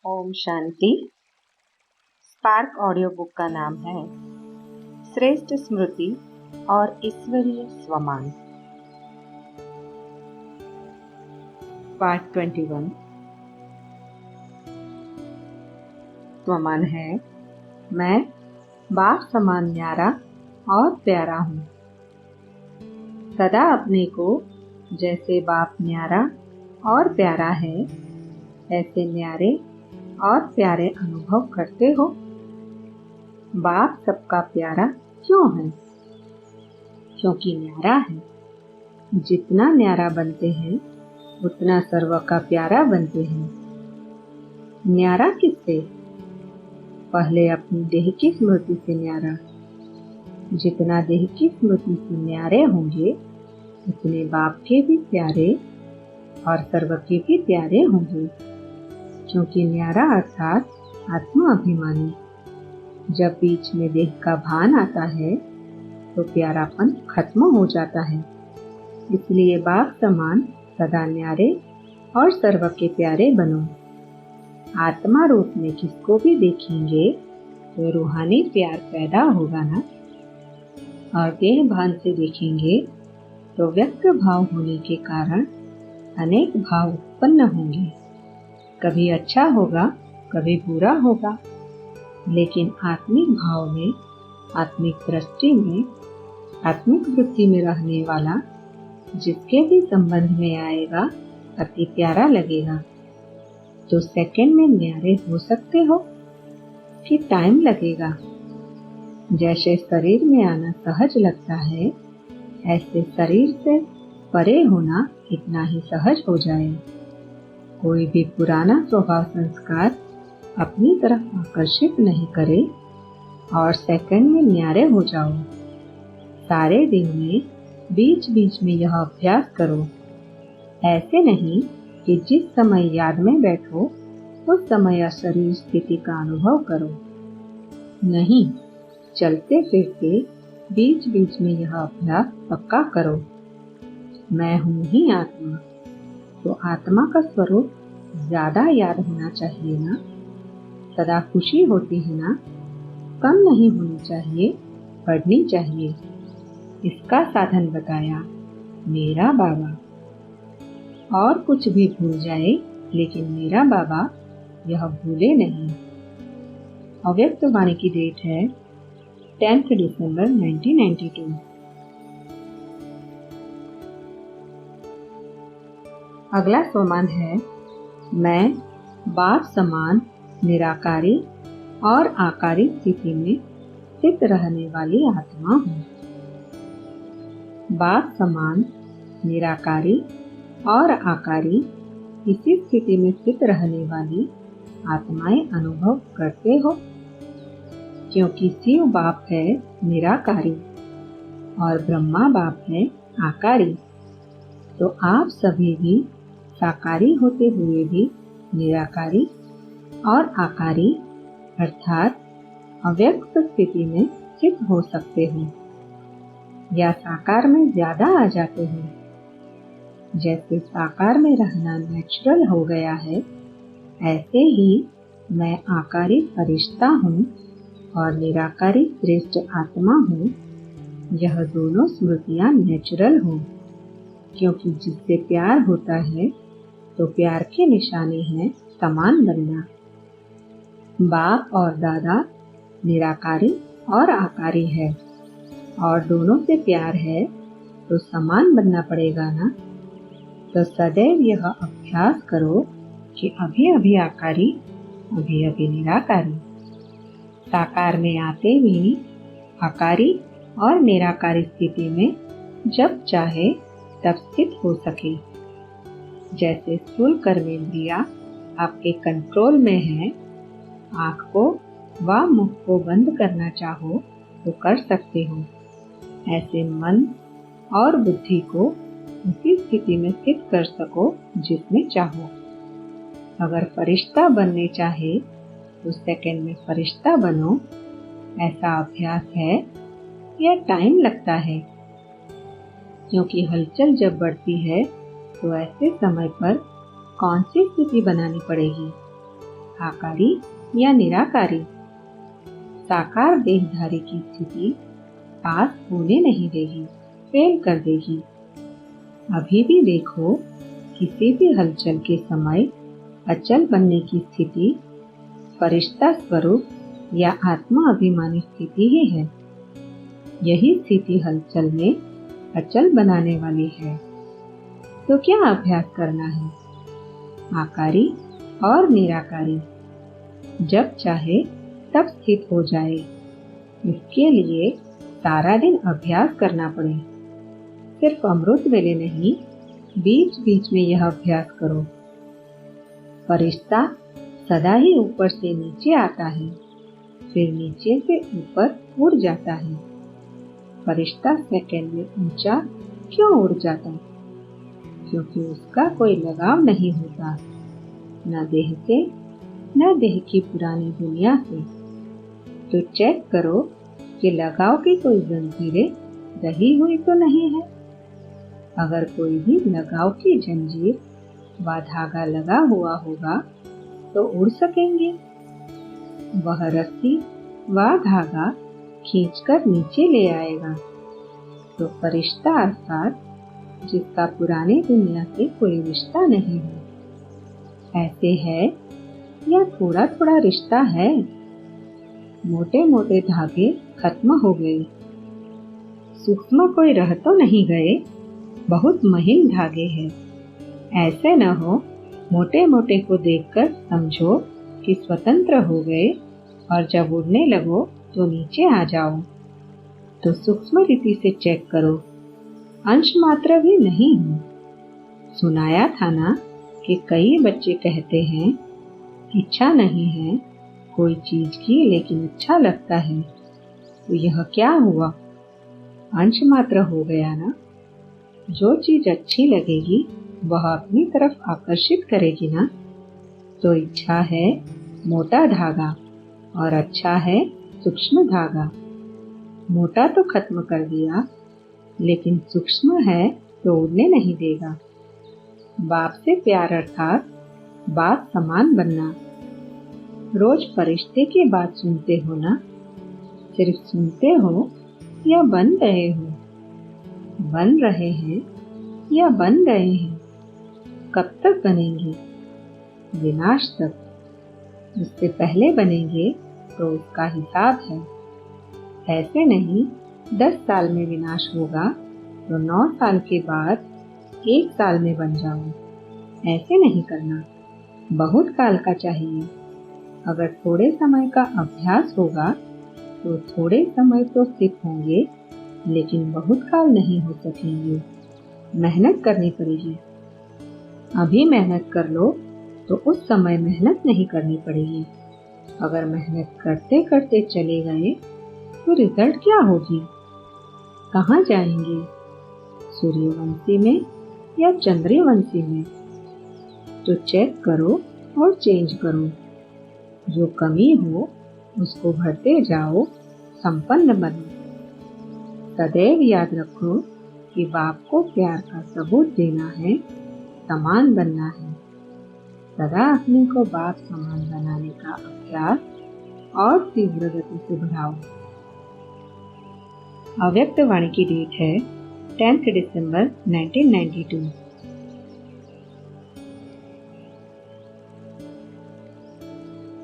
Om Shanti. Spark audio book का नाम है श्रेष्ठ स्मृति और ईश्वरीय स्वमान। पार्ट 21। स्वमान है, मैं बाप समान न्यारा और प्यारा हूँ। सदा अपने को जैसे बाप न्यारा और प्यारा है ऐसे न्यारे और प्यारे अनुभव करते हो। बाप सबका प्यारा क्यों है? क्योंकि न्यारा है। जितना न्यारा बनते हैं उतना सर्व का प्यारा बनते हैं। न्यारा किससे? पहले अपनी देह की स्मृति से न्यारा। जितना देह की स्मृति से न्यारे होंगे उतने बाप के भी प्यारे और सर्व के भी प्यारे होंगे। क्योंकि न्यारा अर्थात आत्मा अभिमानी। जब बीच में देह का भान आता है तो प्यारापन खत्म हो जाता है। इसलिए बाप समान सदा न्यारे और सर्व के प्यारे बनो। आत्मा रूप में किसको भी देखेंगे तो रूहानी प्यार पैदा होगा ना। और देह भान से देखेंगे तो व्यक्त भाव होने के कारण अनेक भाव उत्पन्न होंगे। कभी अच्छा होगा, कभी बुरा होगा, लेकिन आत्मिक भाव में, आत्मिक दृष्टि में, आत्मिक वृत्ति में रहने वाला जिसके भी संबंध में आएगा अति प्यारा लगेगा। तो सेकंड में न्यारे हो सकते हो कि टाइम लगेगा। जैसे शरीर में आना सहज लगता है ऐसे शरीर से परे होना इतना ही सहज हो जाए। कोई भी पुराना स्वभाव संस्कार अपनी तरफ आकर्षित नहीं करे और सेकंड में न्यारे हो जाओ। सारे दिन में बीच बीच में यह अभ्यास करो। ऐसे नहीं कि जिस समय याद में बैठो उस समय शरीर स्थिति का अनुभव करो। नहीं, चलते फिरते बीच बीच में यह अभ्यास पक्का करो। मैं हूँ ही आत्मा। तो आत्मा का स्वरूप ज्यादा याद होना चाहिए ना। सदा खुशी होती है ना। कम नहीं होनी चाहिए, बढ़नी चाहिए। इसका साधन बताया मेरा बाबा। और कुछ भी भूल जाए लेकिन मेरा बाबा यह भूले नहीं। अव्यक्त वाणी की डेट है 10 दिसंबर 1992। अगला स्वमान है, मैं बाप समान निराकारी और आकारी स्थिति में स्थित रहने वाली आत्मा हूँ। बाप समान निराकारी और आकारी इसी स्थिति में स्थित रहने वाली आत्माएं अनुभव करते हो। क्योंकि शिव बाप है निराकारी और ब्रह्मा बाप है आकारी। तो आप सभी भी साकारी होते हुए भी निराकारी और आकारी अर्थात अव्यक्त स्थिति में स्थित हो सकते हो या साकार में ज्यादा आ जाते हो। जैसे साकार में रहना नेचुरल हो गया है ऐसे ही मैं आकारी फरिश्ता हूँ और निराकारी श्रेष्ठ आत्मा हूँ। यह दोनों स्मृतियाँ नेचुरल हो। क्योंकि जिससे प्यार होता है तो प्यार के निशाने हैं समान बनना। बाप और दादा निराकारी और आकारी है और दोनों से प्यार है तो समान बनना पड़ेगा ना। तो सदैव यह अभ्यास करो कि अभी अभी आकारी, अभी अभी निराकारी। साकार में आते भी आकारी और निराकारी स्थिति में जब चाहे तब स्थित हो सके। जैसे स्थूल कर्मेंद्रियां आपके कंट्रोल में है, आँख को व मुख को बंद करना चाहो तो कर सकते हो। ऐसे मन और बुद्धि को उसी स्थिति में स्थित कर सको जिसमें चाहो। अगर फरिश्ता बनने चाहे तो सेकंड में फरिश्ता बनो। ऐसा अभ्यास है या टाइम लगता है? क्योंकि हलचल जब बढ़ती है तो ऐसे समय पर कौन सी स्थिति बनानी पड़ेगी? आकारी या निराकारी। साकार देहधारी की स्थिति पास होने नहीं देगी, फेल कर देगी। अभी भी देखो, किसी भी हलचल के समय अचल बनने की स्थिति फरिश्ता स्वरूप या आत्मा अभिमानी स्थिति ही है। यही स्थिति हलचल में अचल बनाने वाली है। तो क्या अभ्यास करना है? आकारी और निराकारी जब चाहे तब स्थित हो जाए। इसके लिए सारा दिन अभ्यास करना पड़े। सिर्फ अमृत वेले नहीं, बीच बीच में यह अभ्यास करो। फरिश्ता सदा ही ऊपर से नीचे आता है, फिर नीचे से ऊपर उड़ जाता है। फरिश्ता सेकंड में ऊंचा क्यों उड़ जाता? क्योंकि उसका कोई लगाव नहीं होता, न देह से न देह की पुरानी दुनिया से। तो चेक करो कि लगाव की कोई जंजीरें रही हुई तो नहीं है। अगर कोई भी लगाव की जंजीर व धागा लगा हुआ होगा तो उड़ सकेंगे। वह रस्सी व धागा खींचकर नीचे ले आएगा। तो फरिश्ता अर्थात जिसका पुरानी दुनिया से कोई रिश्ता नहीं है, ऐसे है या थोड़ा थोड़ा रिश्ता है। मोटे मोटे धागे खत्म हो गए, सूक्ष्म कोई रह तो नहीं गए, बहुत महीन धागे हैं। ऐसे न हो मोटे मोटे को देखकर समझो कि स्वतंत्र हो गए और जब उड़ने लगो तो नीचे आ जाओ। तो सूक्ष्म रीति से चेक करो, अंश मात्र भी नहीं हूँ। सुनाया था ना कि कई बच्चे कहते हैं इच्छा नहीं है कोई चीज की, लेकिन अच्छा लगता है। तो यह क्या हुआ? अंश मात्र हो गया ना। जो चीज अच्छी लगेगी वह अपनी तरफ आकर्षित करेगी ना। तो इच्छा है मोटा धागा और अच्छा है सूक्ष्म धागा। मोटा तो खत्म कर दिया, लेकिन सूक्ष्म है तो उड़ने नहीं देगा। बाप से प्यार अर्थात बाप समान बनना। रोज फरिश्ते की बात सुनते हो ना? सिर्फ सुनते हो या बन रहे हो? बन रहे हैं या बन गए हैं? कब तक बनेंगे? विनाश तक। उससे पहले बनेंगे तो उसका हिसाब है। ऐसे नहीं 10 साल में विनाश होगा तो 9 साल के बाद 1 साल में बन जाओ। ऐसे नहीं करना, बहुत काल का चाहिए। अगर थोड़े समय का अभ्यास होगा तो थोड़े समय तो स्थित होंगे, लेकिन बहुत काल नहीं हो सकेंगे। मेहनत करनी पड़ेगी। अभी मेहनत कर लो तो उस समय मेहनत नहीं करनी पड़ेगी। अगर मेहनत करते करते चले गए तो रिजल्ट क्या होगी? कहाँ जाएंगे? सूर्यवंशी में या चंद्रवंशी में? तो चेक करो और चेंज करो। जो कमी हो उसको भरते जाओ, संपन्न बनो। सदैव याद रखो कि बाप को प्यार का सबूत देना है, समान बनना है। सदा अपने को बाप समान बनाने का अभ्यास और तीव्र गति से बढ़ाओ। अव्यक्त वाणी की डेट है 10 दिसंबर 1992।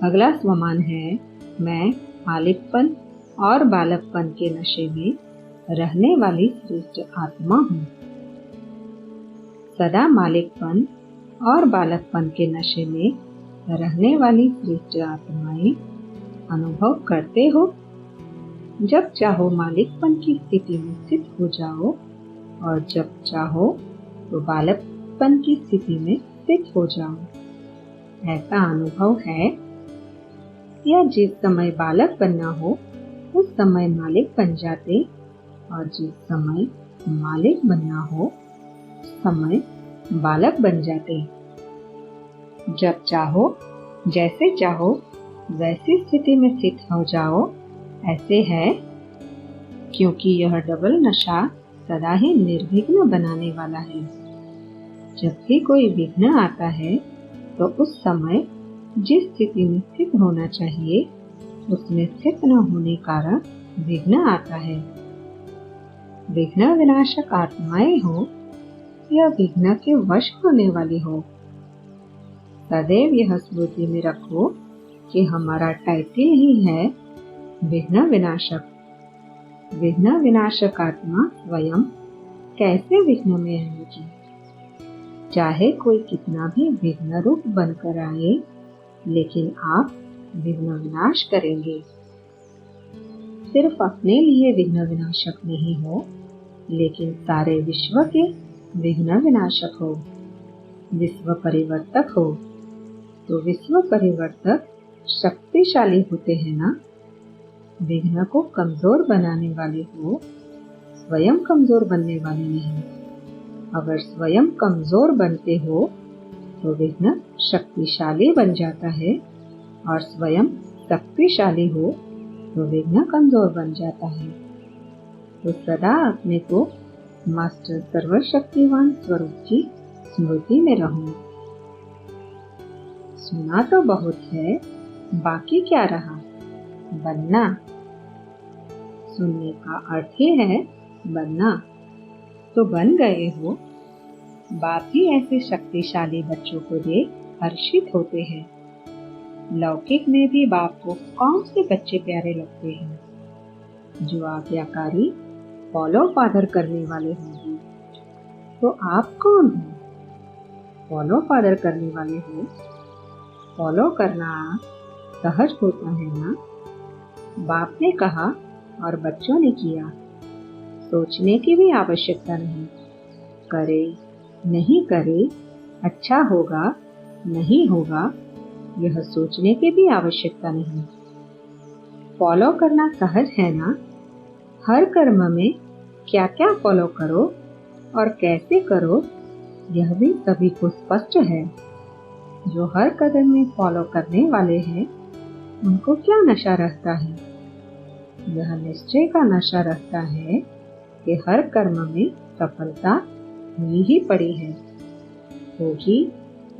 अगला स्वमान है, मैं मालिकपन और बालकपन के नशे में रहने वाली श्रेष्ठ आत्मा हूँ। सदा मालिकपन और बालकपन के नशे में रहने वाली श्रेष्ठ आत्माएं अनुभव करते हो। जब चाहो मालिकपन की स्थिति में स्थित हो जाओ और जब चाहो तो बालकपन की स्थिति में स्थित हो जाओ। ऐसा अनुभव है या जिस समय बालक बनना हो उस समय मालिक बन जाते, और जिस समय मालिक बनना हो उस समय बालक बन जाते। जब चाहो जैसे चाहो वैसी स्थिति में स्थित हो जाओ। ऐसे है क्योंकि यह डबल नशा सदा ही निर्विघ्न बनाने वाला है। जब भी कोई विघ्न आता है तो उस समय जिस स्थिति में स्थित होना चाहिए उसमें स्थित न होने कारण विघ्न आता है। विघ्न विनाशक आत्माएं हो या विघ्न के वश होने वाली हो, सदैव यह स्मृति में रखो कि हमारा टाइटल ही है विघ्न विनाशक। विघ्न विनाशक आत्मा स्वयं कैसे विघ्न में आएगी? चाहे कोई कितना भी विघ्न रूप बनकर आए, लेकिन आप विघ्न विनाश करेंगे। सिर्फ अपने लिए विघ्न विनाशक नहीं हो, लेकिन सारे विश्व के विघ्न विनाशक हो, विश्व परिवर्तक हो। तो विश्व परिवर्तक शक्तिशाली होते हैं ना। विघ्न को कमजोर बनाने वाले हो, स्वयं कमजोर बनने वाले नहीं। अगर स्वयं कमजोर बनते हो तो विघ्न शक्तिशाली बन जाता है, और स्वयं शक्तिशाली हो तो विघ्न कमजोर बन जाता है। तो सदा अपने को मास्टर सर्वशक्तिवान स्वरूप की स्मृति में रहो। सुना तो बहुत है, बाकी क्या रहा? बनना। सुनने का अर्थ ही है बनना। तो बन गए हो। बाप ही ऐसे शक्तिशाली बच्चों को देख हर्षित होते हैं। लौकिक में भी बाप को कौन से बच्चे प्यारे लगते हैं? जो आज्ञाकारी फॉलो फादर करने वाले होंगे। तो आप कौन हो? फॉलो फादर करने वाले हो। फॉलो करना सहज होता है ना। बाप ने कहा और बच्चों ने किया। सोचने की भी आवश्यकता नहीं। करे नहीं करे, अच्छा होगा नहीं होगा, यह सोचने की भी आवश्यकता नहीं। फॉलो करना सहज है ना। हर कर्म में क्या क्या फॉलो करो और कैसे करो, यह भी सभी को स्पष्ट है। जो हर कदम में फॉलो करने वाले हैं, उनको क्या नशा रहता है? यह निश्चय का नशा रहता है कि हर कर्म में सफलता हुई ही पड़ी है। होगी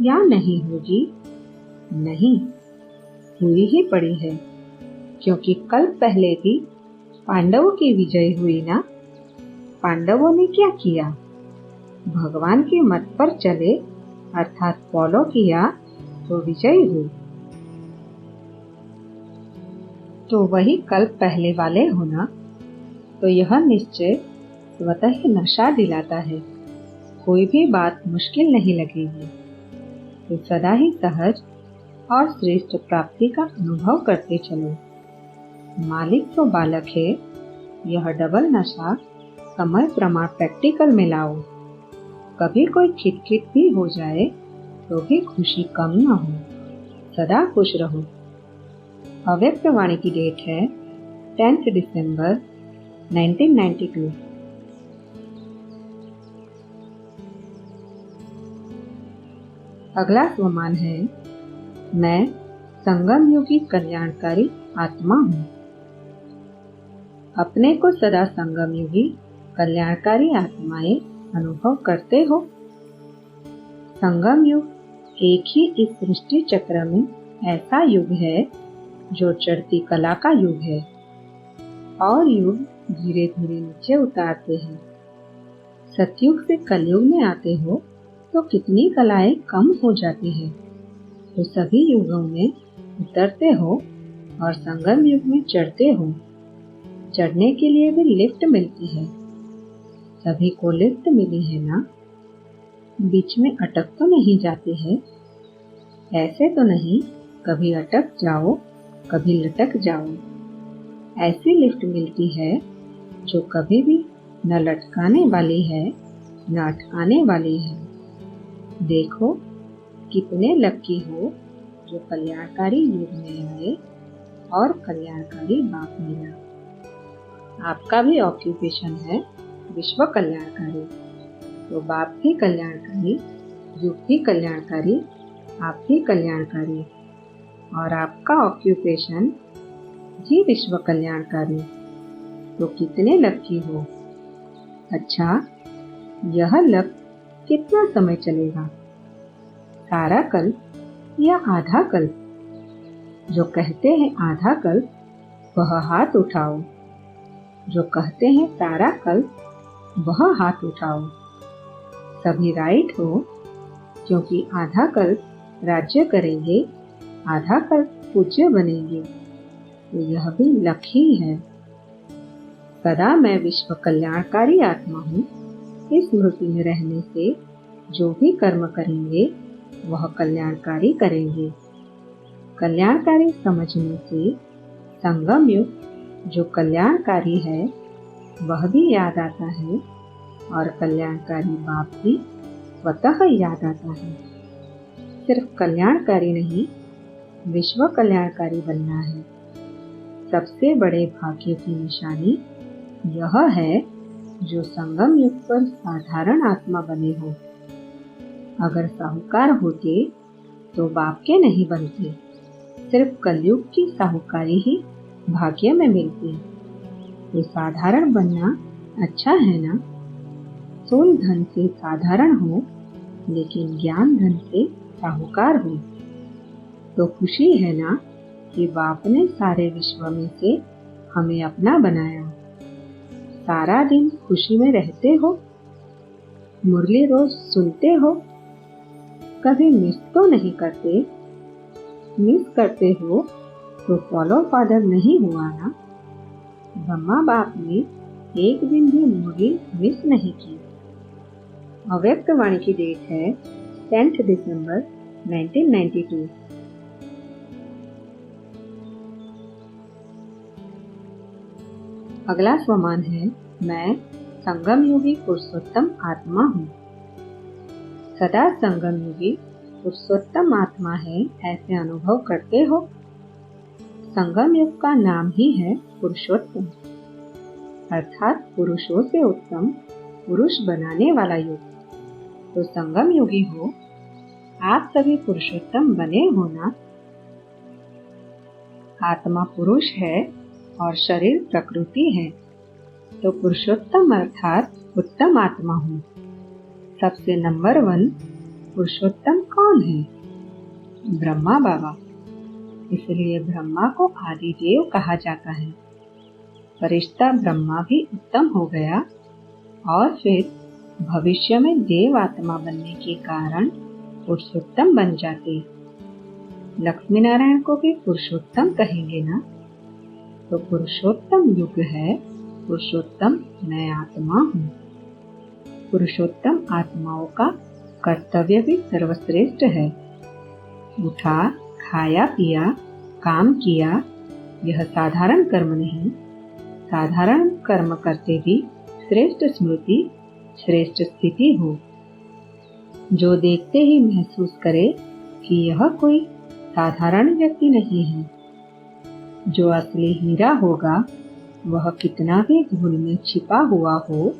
या नहीं होगी? नहीं, हुई ही पड़ी है। क्योंकि कल पहले भी पांडवों की विजय हुई ना। पांडवों ने क्या किया? भगवान के मत पर चले, अर्थात फॉलो किया, तो विजय हुई। तो वही कल पहले वाले होना। तो यह निश्चय स्वतः ही नशा दिलाता है। कोई भी बात मुश्किल नहीं लगेगी। तो सदा ही सहज और श्रेष्ठ प्राप्ति का अनुभव करते चलो। मालिक तो बालक है। यह डबल नशा समय प्रमाण प्रैक्टिकल में लाओ। कभी कोई खिटखिट भी हो जाए तो भी खुशी कम न हो। सदा खुश रहो। अव्यक्त वाणी की डेट है 10 दिसंबर 1992। अगला स्वमान है, मैं संगम योगी कल्याणकारी आत्मा हूँ। अपने को सदा संगम योगी कल्याणकारी आत्माएं अनुभव करते हो। संगम युग एक ही इस सृष्टि चक्र में ऐसा युग है जो चढ़ती कला का युग है, और युग धीरे धीरे नीचे उतारते हैं। सतयुग से कलयुग में आते हो तो कितनी कलाएं कम हो जाती है। तो सभी युगों में उतरते हो और संगम युग में चढ़ते हो। चढ़ने के लिए भी लिफ्ट मिलती है। सभी को लिफ्ट मिली है ना। बीच में अटक तो नहीं जाते हैं। ऐसे तो नहीं कभी अटक जाओ कभी लटक जाओ। ऐसी लिफ्ट मिलती है जो कभी भी न लटकाने वाली है न अटकाने वाली है। देखो कितने लकी हो जो कल्याणकारी युग में आए और कल्याणकारी बाप मिला। आपका भी ऑक्यूपेशन है विश्व कल्याणकारी। तो बाप भी कल्याणकारी, युग भी कल्याणकारी, आप भी कल्याणकारी, और आपका ऑक्यूपेशन भी विश्व कल्याणकारी। तो कितने लकी हो। अच्छा, यह लक कितना समय चलेगा? सारा कल्प या आधा कल्प? जो कहते हैं आधा कल्प वह हाथ उठाओ, जो कहते हैं सारा कल्प वह हाथ उठाओ। सभी राइट हो, क्योंकि आधा कल्प राज्य करेंगे, आधा कल्प पूज्य बनेंगे, तो यह भी लक ही है। सदा मैं विश्व कल्याणकारी आत्मा हूँ। इस स्मृति में रहने से जो भी कर्म करेंगे वह कल्याणकारी करेंगे। कल्याणकारी समझने से संगम युग जो कल्याणकारी है वह भी याद आता है और कल्याणकारी बाप भी स्वतः याद आता है। सिर्फ कल्याणकारी नहीं, विश्व कल्याणकारी बनना है। सबसे बड़े भाग्य की निशानी यह है जो संगम युग पर साधारण आत्मा बने हो। अगर साहूकार होते तो बाप के नहीं बनते, सिर्फ कलयुग की साहूकारी ही भाग्य में मिलती। तो साधारण बनना अच्छा है ना? सोल धन से साधारण हो, लेकिन ज्ञान धन से साहूकार हो। तो खुशी है ना कि बाप ने सारे विश्व में से हमें अपना बनाया। सारा दिन खुशी में रहते हो, मुरली रोज सुनते हो, कभी मिस तो नहीं करते? मिस करते हो तो फॉलो फादर नहीं हुआ ना। ब्रह्मा बाप ने एक दिन भी मुरली मिस नहीं की। अव्यक्त वाणी की डेट है 10 दिसंबर 1992। अगला स्वमान है, मैं संगम योगी पुरुषोत्तम आत्मा हूँ। सदा संगम योगी पुरुषोत्तम आत्मा है ऐसे अनुभव करते हो। संगम युग का नाम ही है पुरुषोत्तम, अर्थात पुरुषों से उत्तम पुरुष बनाने वाला युग। तो संगम योगी हो, आप सभी पुरुषोत्तम बने हो ना। आत्मा पुरुष है और शरीर प्रकृति है, तो पुरुषोत्तम अर्थात उत्तम आत्मा हूँ। सबसे नंबर 1 पुरुषोत्तम कौन है? ब्रह्मा बाबा। इसलिए ब्रह्मा को आदि देव कहा जाता है। फरिश्ता ब्रह्मा भी उत्तम हो गया और फिर भविष्य में देव आत्मा बनने के कारण पुरुषोत्तम बन जाते। लक्ष्मी नारायण को भी पुरुषोत्तम कहेंगे ना। तो पुरुषोत्तम युग है, पुरुषोत्तम मैं आत्मा हूँ। पुरुषोत्तम आत्माओं का कर्तव्य भी सर्वश्रेष्ठ है। उठा, खाया पिया, काम किया, यह साधारण कर्म नहीं। साधारण कर्म करते भी श्रेष्ठ स्मृति, श्रेष्ठ स्थिति हो। जो देखते ही महसूस करे कि यह कोई साधारण व्यक्ति नहीं है। जो असली हीरा होगा वह कितना भी धूल में छिपा हुआ हो,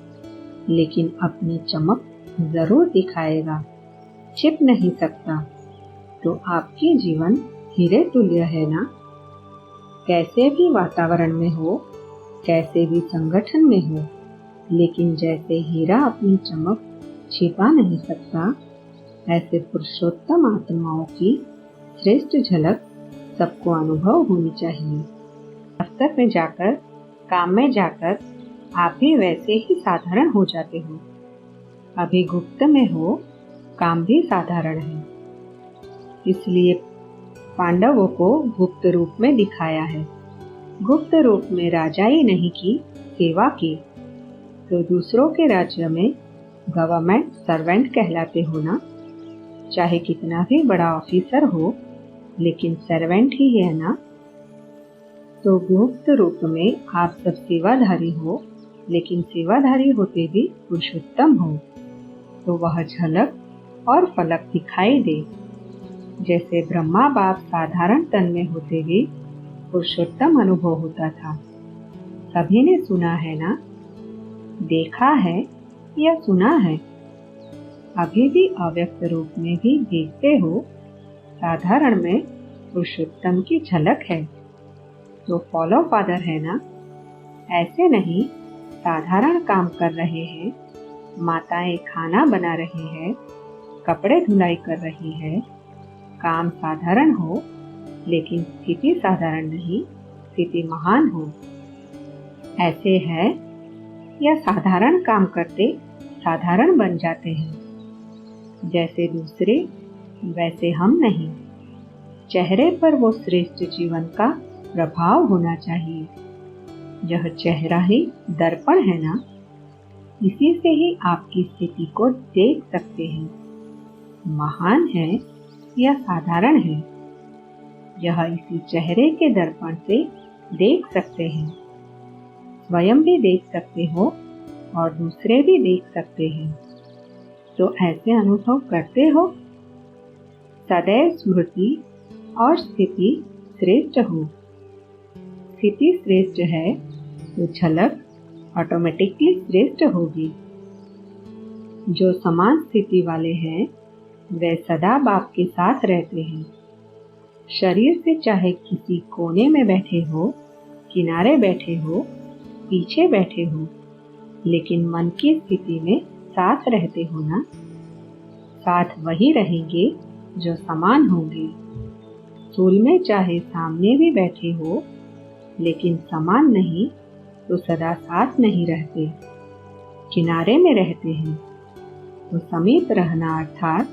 लेकिन अपनी चमक जरूर दिखाएगा, छिप नहीं सकता। तो आपकी जीवन हीरे तुल्य है ना। कैसे भी वातावरण में हो, कैसे भी संगठन में हो, लेकिन जैसे हीरा अपनी चमक छिपा नहीं सकता, ऐसे पुरुषोत्तम आत्माओं की श्रेष्ठ झलक सबको अनुभव होनी चाहिए। दफ्तर में जाकर, काम में जाकर आप भी वैसे ही साधारण हो जाते हो। अभी गुप्त में हो, काम भी साधारण है। इसलिए पांडवों को गुप्त रूप में दिखाया है। गुप्त रूप में राजाई नहीं की, सेवा की। तो दूसरों के राज्य में गवर्नमेंट सर्वेंट कहलाते हो ना। चाहे कितना भी बड़ा ऑफिसर हो, लेकिन सर्वेंट ही है ना। तो गुप्त रूप में आप सब सेवाधारी हो, लेकिन सेवाधारी होते भी पुरुषोत्तम हो। तो वह झलक और फलक दिखाई दे। जैसे ब्रह्मा बाप साधारण तन में होते भी पुरुषोत्तम अनुभव होता था। सभी ने सुना है ना, देखा है या सुना है। अभी भी अव्यक्त रूप में भी देखते हो, साधारण में पुरुषोत्तम की झलक है। तो फॉलो फादर है ना। ऐसे नहीं साधारण काम कर रहे हैं, माताएं खाना बना रही है, कपड़े धुलाई कर रही है, काम साधारण हो, लेकिन स्थिति साधारण नहीं, स्थिति महान हो। ऐसे है या साधारण काम करते साधारण बन जाते हैं। जैसे दूसरे वैसे हम नहीं। चेहरे पर वो श्रेष्ठ जीवन का प्रभाव होना चाहिए। यह चेहरा ही दर्पण है ना, इसी से ही आपकी स्थिति को देख सकते हैं। महान है या साधारण है, यह इसी चेहरे के दर्पण से देख सकते हैं। स्वयं भी देख सकते हो और दूसरे भी देख सकते हैं। तो ऐसे अनुभव करते हो। सदैव स्मृति और स्थिति श्रेष्ठ हो। स्थिति श्रेष्ठ है तो झलक ऑटोमेटिकली श्रेष्ठ होगी। जो समान स्थिति वाले हैं वे सदा बाप के साथ रहते हैं। शरीर से चाहे किसी कोने में बैठे हो, किनारे बैठे हो, पीछे बैठे हो, लेकिन मन की स्थिति में साथ रहते हो ना। साथ वही रहेंगे जो समान होंगे। स्कूल में चाहे सामने भी बैठे हो, लेकिन समान नहीं तो सदा साथ नहीं रहते, किनारे में रहते हैं। तो समीप रहना अर्थात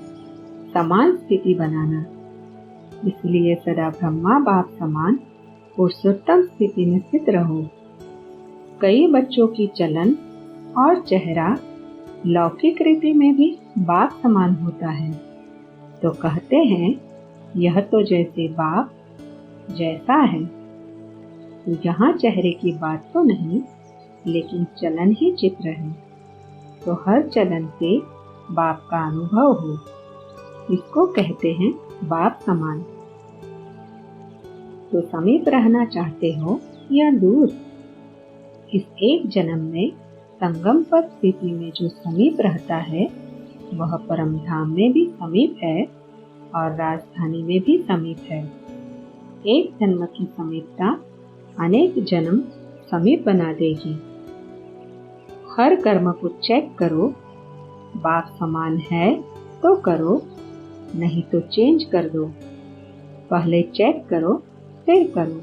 समान स्थिति बनाना। इसलिए सदा ब्रह्मा बाप समान पुरुषोत्तम स्थिति में स्थित रहो। कई बच्चों की चलन और चेहरा लौकिक रीति में भी बाप समान होता है, तो कहते हैं यह तो जैसे बाप जैसा है। तो यहाँ चेहरे की बात तो नहीं, लेकिन चलन ही चित्र है। तो हर चलन से बाप का अनुभव हो, इसको कहते हैं बाप समान। तो समीप रहना चाहते हो या दूर? इस एक जन्म में संगम पर स्थिति में जो समीप रहता है वह परम धाम में भी समीप है और राजधानी में भी समीप है। एक जन्म की समीपता अनेक जन्म समीप बना देगी। हर कर्म को चेक करो। बाप समान है तो करो, नहीं तो चेंज कर दो। पहले चेक करो फिर करो।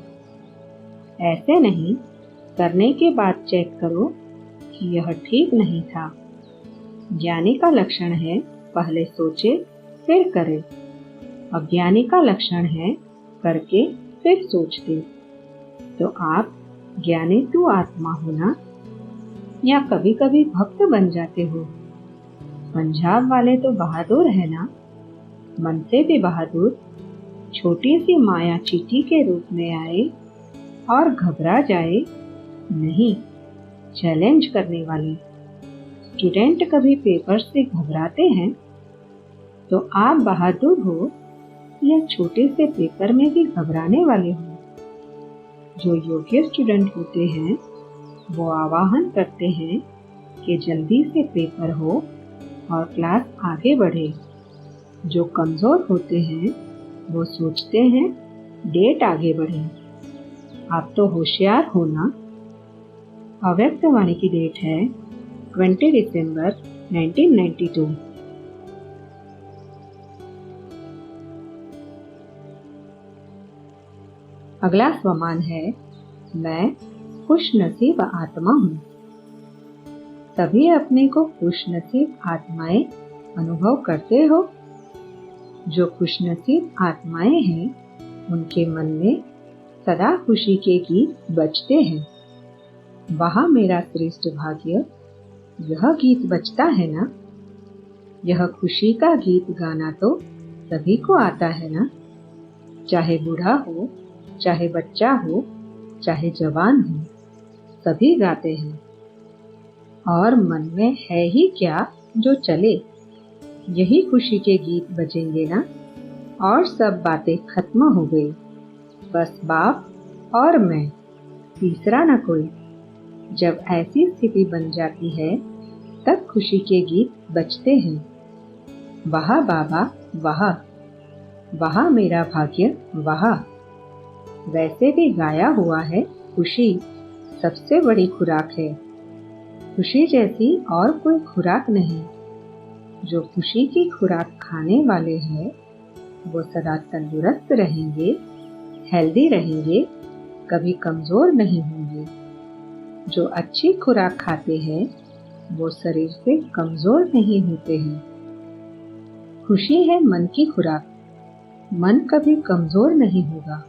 ऐसे नहीं करने के बाद चेक करो कि यह ठीक नहीं था। ज्ञानी का लक्षण है पहले सोचे फिर करे। अज्ञानी का लक्षण है करके फिर सोचते। तो आप ज्ञानी तू आत्मा हो ना, या कभी कभी भक्त बन जाते हो। पंजाब वाले तो बहादुर है ना, मन से भी बहादुर। छोटी सी माया चींटी के रूप में आए और घबरा जाए नहीं, चैलेंज करने वाले। स्टूडेंट कभी पेपर से घबराते हैं, तो आप बहादुर हो या छोटे से पेपर में भी घबराने वाले हो। जो योग्य स्टूडेंट होते हैं वो आवाहन करते हैं कि जल्दी से पेपर हो और क्लास आगे बढ़े। जो कमजोर होते हैं वो सोचते हैं डेट आगे बढ़े। आप तो होशियार हो ना। अव्यक्त वाणी की डेट है 20 दिसंबर 1992। अगला स्वमान है मैं खुश नसीब आत्मा हूँ। तभी अपने को खुश नसीब आत्माएं अनुभव करते हो। जो खुश नसीब आत्माएं हैं उनके मन में सदा खुशी के गीत बजते हैं। वहाँ मेरा श्रेष्ठ भाग्य, यह गीत बजता है ना। यह खुशी का गीत गाना तो सभी को आता है ना। चाहे बूढ़ा हो, चाहे बच्चा हो, चाहे जवान हो, सभी गाते हैं। और मन में है ही क्या जो चले, यही खुशी के गीत बजेंगे ना। और सब बातें खत्म हो गई, बस बाप और मैं, तीसरा न कोई। जब ऐसी स्थिति बन जाती है तब खुशी के गीत बजते हैं। वाह बाबा वाह, वाह मेरा भाग्य वाह। वैसे भी गाया हुआ है खुशी सबसे बड़ी खुराक है। खुशी जैसी और कोई खुराक नहीं। जो खुशी की खुराक खाने वाले हैं वो सदा तंदुरुस्त रहेंगे, हेल्दी रहेंगे, कभी कमजोर नहीं होंगे। जो अच्छी खुराक खाते हैं वो शरीर से कमजोर नहीं होते हैं। खुशी है मन की खुराक, मन कभी कमजोर नहीं होगा,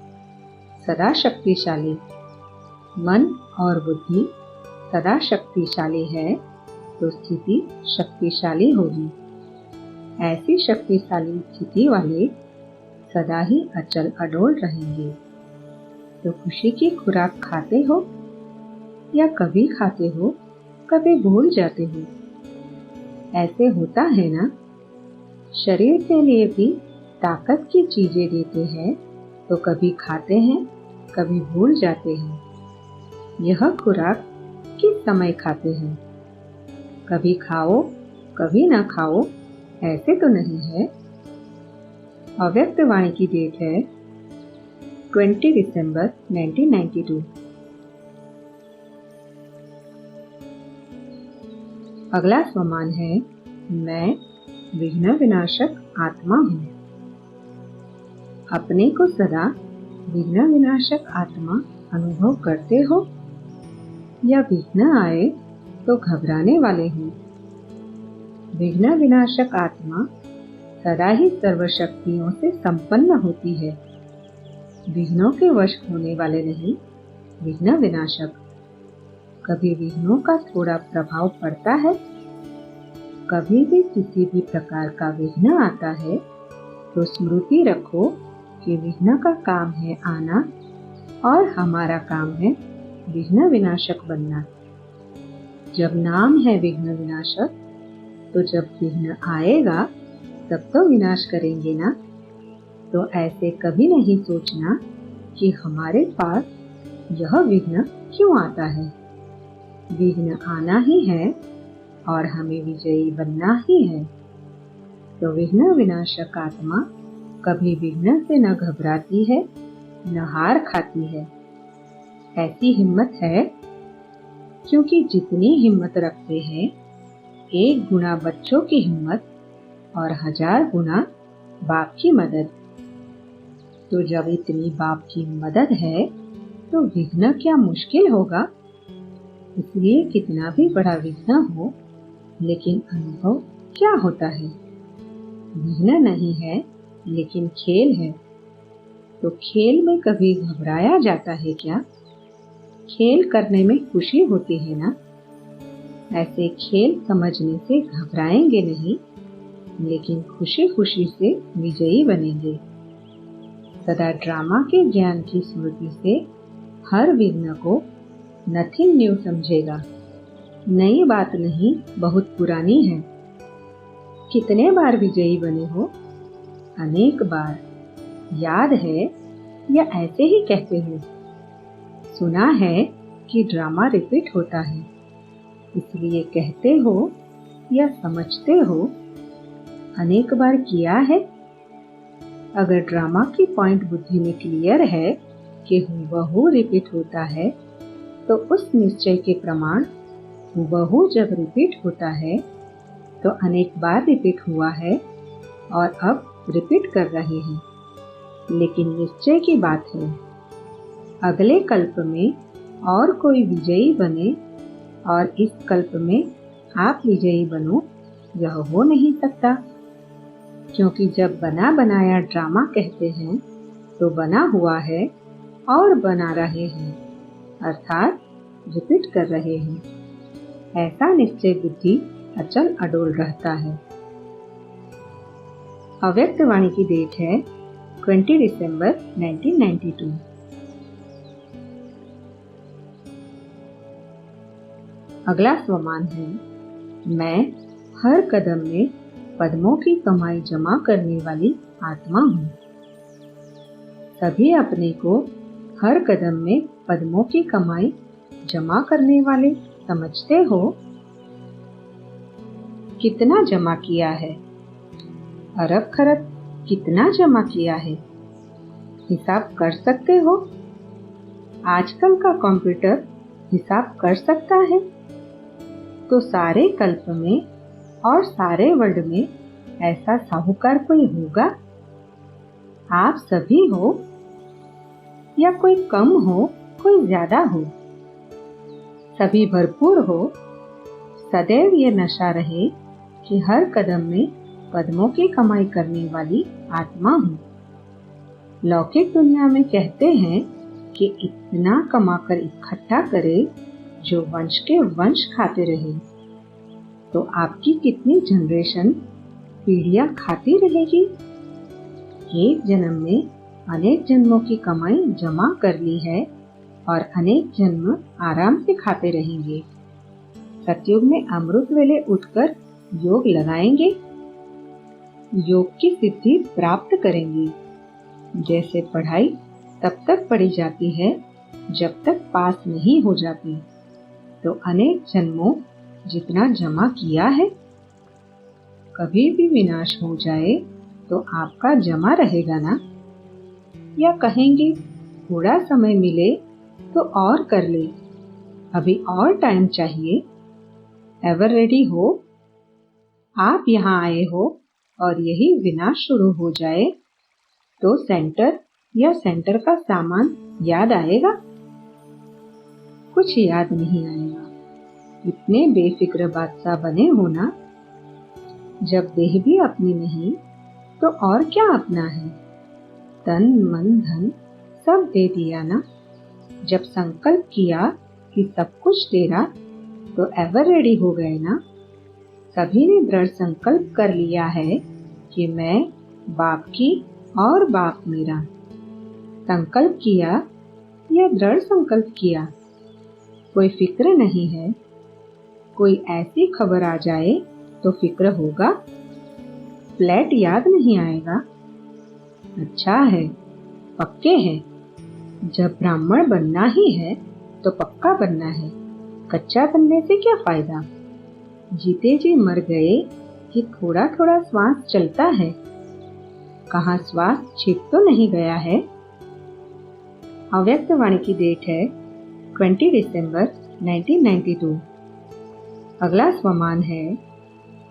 सदा शक्तिशाली। मन और बुद्धि सदा शक्तिशाली है तो स्थिति शक्तिशाली होगी। ऐसी शक्तिशाली स्थिति वाले सदा ही अचल अडोल रहेंगे। तो खुशी की खुराक खाते हो या कभी खाते हो, कभी भूल जाते हो। ऐसे होता है ना। शरीर के लिए भी ताकत की चीजें देते हैं तो कभी खाते हैं, कभी भूल जाते हैं। यह खुराक किस समय खाते हैं? कभी खाओ, कभी ना खाओ, ऐसे तो नहीं है। अव्यक्त वाणी की डेट है 20 दिसंबर 1992। अगला स्वमान है मैं विघ्न विनाशक आत्मा हूँ। अपने को सदा विघ्न विनाशक आत्मा अनुभव करते हो या विघ्न आए तो घबराने वाले हो? विघ्न विनाशक आत्मा सदा ही सर्वशक्तियों से संपन्न होती है। विघ्नों के वश होने वाले नहीं, विघ्न विनाशक। कभी विघ्नों का थोड़ा प्रभाव पड़ता है, कभी भी किसी भी प्रकार का विघ्न आता है तो स्मृति रखो कि विघ्न का काम है आना और हमारा काम है विघ्न विनाशक बनना। जब नाम है विघ्न विनाशक तो जब विघ्न आएगा तब तो विनाश करेंगे ना। तो ऐसे कभी नहीं सोचना कि हमारे पास यह विघ्न क्यों आता है। विघ्न आना ही है और हमें विजयी बनना ही है। तो विघ्न विनाशक आत्मा कभी विघ्न से न घबराती है न हार खाती है। ऐसी हिम्मत है क्योंकि जितनी हिम्मत रखते हैं 1 गुना बच्चों की हिम्मत और 1000 गुना बाप की मदद। तो जब इतनी बाप की मदद है तो विघ्न क्या मुश्किल होगा। इसलिए कितना भी बड़ा विघ्न हो लेकिन अनुभव क्या होता है। विघ्न नहीं है लेकिन खेल है। तो खेल में कभी घबराया जाता है क्या? खेल करने में खुशी होती है ना। ऐसे खेल समझने से घबराएंगे नहीं लेकिन खुशी खुशी से विजयी बनेंगे। सदा ड्रामा के ज्ञान की स्मृति से हर विघ्न को नथिंग न्यू समझेगा। नई बात नहीं, बहुत पुरानी है। कितने बार विजयी बने हो? अनेक बार। याद है या ऐसे ही कहते हो? सुना है कि ड्रामा रिपीट होता है, इसलिए कहते हो या समझते हो? अनेक बार किया है? अगर ड्रामा की पॉइंट बुद्धि में क्लियर है कि हूबहू रिपीट होता है तो उस निश्चय के प्रमाण हूबहू जब रिपीट होता है तो अनेक बार रिपीट हुआ है और अब रिपीट कर रहे हैं। लेकिन निश्चय की बात है, अगले कल्प में और कोई विजयी बने और इस कल्प में आप विजयी बनो, यह हो नहीं सकता। क्योंकि जब बना बनाया ड्रामा कहते हैं तो बना हुआ है और बना रहे हैं, अर्थात रिपीट कर रहे हैं। ऐसा निश्चय बुद्धि अचल अडोल रहता है। अव्यक्त वाणी की डेट है 20 दिसंबर 1992। अगला स्वमान है मैं हर कदम में पद्मों की कमाई जमा करने वाली आत्मा हूँ। सभी अपने को हर कदम में पद्मों की कमाई जमा करने वाले समझते हो। कितना जमा किया है? अरब खरब कितना जमा किया है? हिसाब कर सकते हो? आजकल का कंप्यूटर हिसाब कर सकता है? तो सारे कल्प में और सारे वर्ल्ड में ऐसा साहूकार कोई होगा? आप सभी हो। या कोई कम हो, कोई ज्यादा हो, सभी भरपूर हो, सदैव ये नशा रहे कि हर कदम में पद्मों की कमाई करने वाली आत्मा हूँ। लौकिक दुनिया में कहते हैं कि इतना कमाकर इकट्ठा करे जो वंश के वंश खाते रहे। तो आपकी कितनी जनरेशन पीढ़ियां खाती रहेगी? एक जन्म में अनेक जन्मों की कमाई जमा कर ली है और अनेक जन्म आराम से खाते रहेंगे। सतयुग में अमृत वेले उठकर योग लगाएंगे, योग की सिद्धि प्राप्त करेंगे। जैसे पढ़ाई तब तक पढ़ी जाती है जब तक पास नहीं हो जाती। तो अनेक जन्मों जितना जमा किया है, कभी भी विनाश हो जाए तो आपका जमा रहेगा ना? या कहेंगे थोड़ा समय मिले तो और कर ले, अभी और टाइम चाहिए। एवर रेडी हो? आप यहाँ आए हो और यही विनाश शुरू हो जाए तो सेंटर या सेंटर का सामान याद आएगा? कुछ याद नहीं आएगा। इतने बेफिक्र बादशाह बने हो ना। जब देह भी अपनी नहीं तो और क्या अपना है? तन मन धन सब दे दिया ना। जब संकल्प किया कि सब कुछ तेरा तो एवर रेडी हो गए ना। सभी ने दृढ़ संकल्प कर लिया है कि मैं बाप की और बाप मेरा। संकल्प किया या दृढ़ संकल्प किया? कोई फिक्र नहीं है। कोई ऐसी खबर आ जाए तो फिक्र होगा? फ्लैट याद नहीं आएगा? अच्छा है, पक्के हैं। जब ब्राह्मण बनना ही है तो पक्का बनना है। कच्चा बनने से क्या फायदा? जीते जी मर गए कि थोड़ा थोड़ा श्वास चलता है। कहाँ श्वास छिप तो नहीं गया है? अव्यक्त वाणी की डेट है 20 दिसंबर 1992। अगला स्वमान है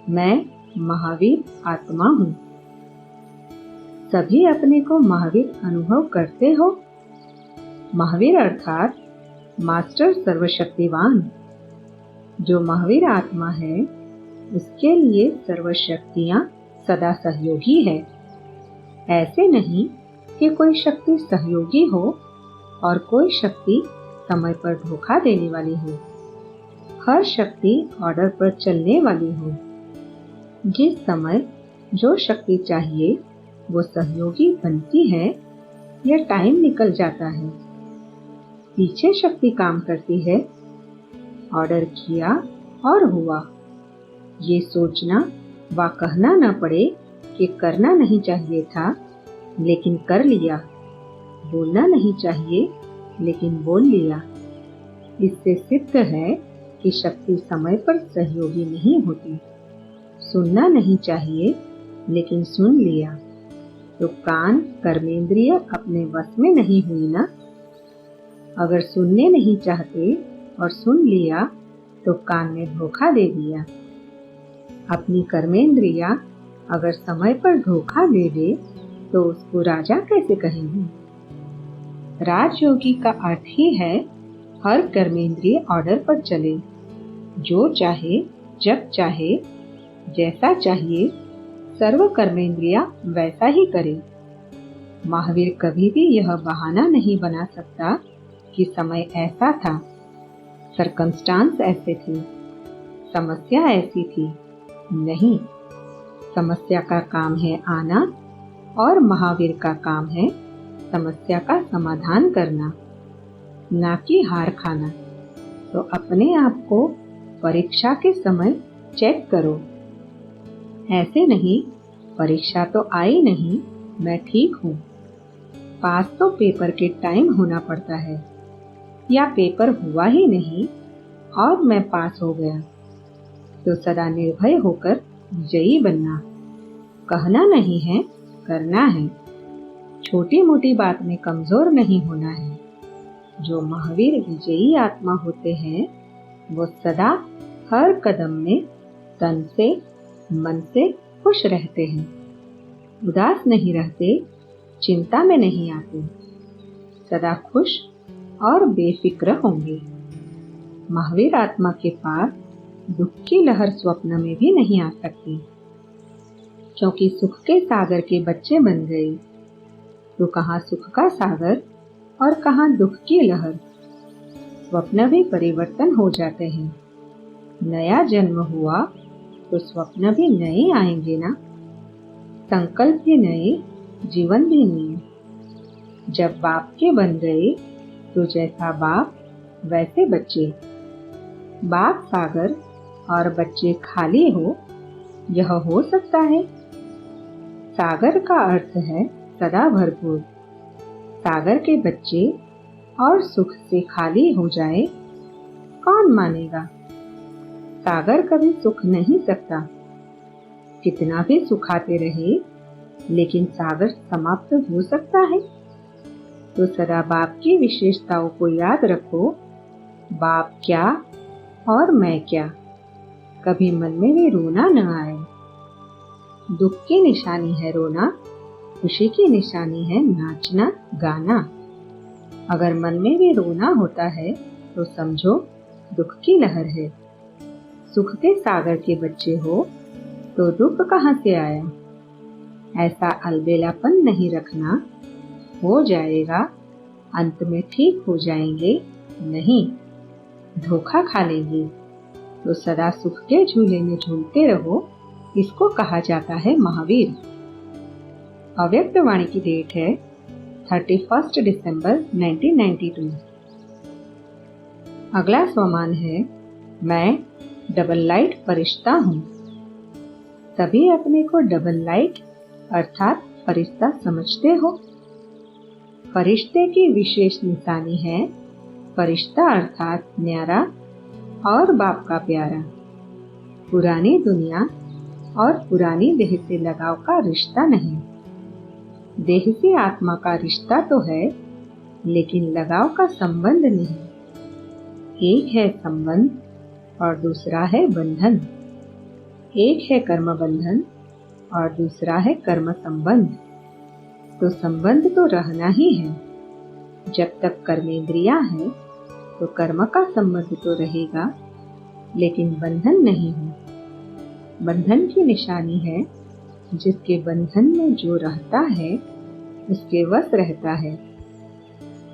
मैं महावीर आत्मा हूँ। सभी अपने को महावीर अनुभव करते हो? महावीर अर्थात मास्टर सर्वशक्तिवान। जो महावीर आत्मा है उसके लिए सर्वशक्तियां सदा सहयोगी है। ऐसे नहीं कि कोई शक्ति सहयोगी हो और कोई शक्ति समय पर धोखा देने वाली हो। हर शक्ति ऑर्डर पर चलने वाली हो। जिस समय जो शक्ति चाहिए वो सहयोगी बनती है या टाइम निकल जाता है। पीछे शक्ति काम करती है। ऑर्डर किया और हुआ। ये सोचना व कहना न पड़े कि करना नहीं चाहिए था लेकिन कर लिया। बोलना नहीं चाहिए लेकिन बोल लिया। इससे सिद्ध है कि शक्ति समय पर सहयोगी नहीं होती। सुनना नहीं चाहिए लेकिन सुन लिया। तो कान कर्मेंद्रिय अपने वश में नहीं हुई ना। अगर सुनने नहीं चाहते और सुन लिया तो कान ने धोखा दे दिया। अपनी कर्मेंद्रिया अगर समय पर धोखा दे दे तो उसको राजा कैसे कहेंगे? राजयोगी का अर्थ ही है हर कर्मेंद्रिय ऑर्डर पर चले। जो चाहे, जब चाहे, जैसा चाहिए, सर्व कर्मेंद्रिया वैसा ही करे। महावीर कभी भी यह बहाना नहीं बना सकता कि समय ऐसा था, सरकमस्टांस ऐसे थे, समस्या ऐसी थी। नहीं, समस्या का काम है आना और महावीर का काम है समस्या का समाधान करना, ना कि हार खाना। तो अपने आप को परीक्षा के समय चेक करो। ऐसे नहीं परीक्षा तो आई नहीं, मैं ठीक हूँ। पास तो पेपर के टाइम होना पड़ता है, या पेपर हुआ ही नहीं और मैं पास हो गया। तो सदा निर्भय होकर विजयी बनना। कहना नहीं है, करना है। छोटी मोटी बात में कमजोर नहीं होना है। जो महावीर विजयी आत्मा होते हैं वो सदा हर कदम में तन से मन से खुश रहते हैं, उदास नहीं रहते, चिंता में नहीं आते। सदा खुश और बेफिक्र होंगे। महावीर आत्मा के पास दुख की लहर स्वप्न में भी नहीं आ सकती, क्योंकि सुख के सागर के बच्चे बन गए। तो कहाँ सुख का सागर और कहाँ दुख की लहर। स्वप्न भी परिवर्तन हो जाते हैं। नया जन्म हुआ तो स्वप्न भी नए आएंगे ना। संकल्प भी नए, जीवन भी नए। जब बाप के बन गए तो जैसा बाप वैसे बच्चे। बाप सागर और बच्चे खाली हो, यह हो सकता है? सागर का अर्थ है सदा भरपूर। सागर के बच्चे और सुख से खाली हो जाए, कौन मानेगा? सागर कभी सुख नहीं सकता। कितना भी सुखाते रहे, लेकिन सागर समाप्त हो सकता है? तो सदा बाप की विशेषताओं को याद रखो। बाप क्या और मैं क्या। कभी मन में भी रोना न आए। दुख की निशानी है रोना, खुशी की निशानी है नाचना गाना। अगर मन में भी रोना होता है तो समझो दुख की लहर है। सुख के सागर के बच्चे हो तो दुख कहाँ से आया? ऐसा अलबेलापन नहीं रखना। हो जाएगा, अंत में ठीक हो जाएंगे। नहीं, धोखा खा लेंगे। तो सदा सुख के झूले में झूलते रहो। इसको कहा जाता है महावीर। अव्यक्त वाणी की डेट है 31 दिसंबर 1992। अगला स्वमान है मैं डबल लाइट फरिश्ता हूँ। सभी अपने को डबल लाइट अर्थात फरिश्ता समझते हो। फरिश्ते की विशेष निशानी है फरिश्ता अर्थात न्यारा और बाप का प्यारा। पुरानी दुनिया और पुरानी देह से लगाव का रिश्ता नहीं। देह से आत्मा का रिश्ता तो है, लेकिन लगाव का संबंध नहीं। एक है संबंध और दूसरा है बंधन। एक है कर्म बंधन और दूसरा है कर्म संबंध। तो संबंध तो रहना ही है। जब तक कर्मेंद्रियां है तो कर्म का संबंध तो रहेगा, लेकिन बंधन नहीं है। बंधन की निशानी है जिसके बंधन में जो रहता है उसके वश रहता है।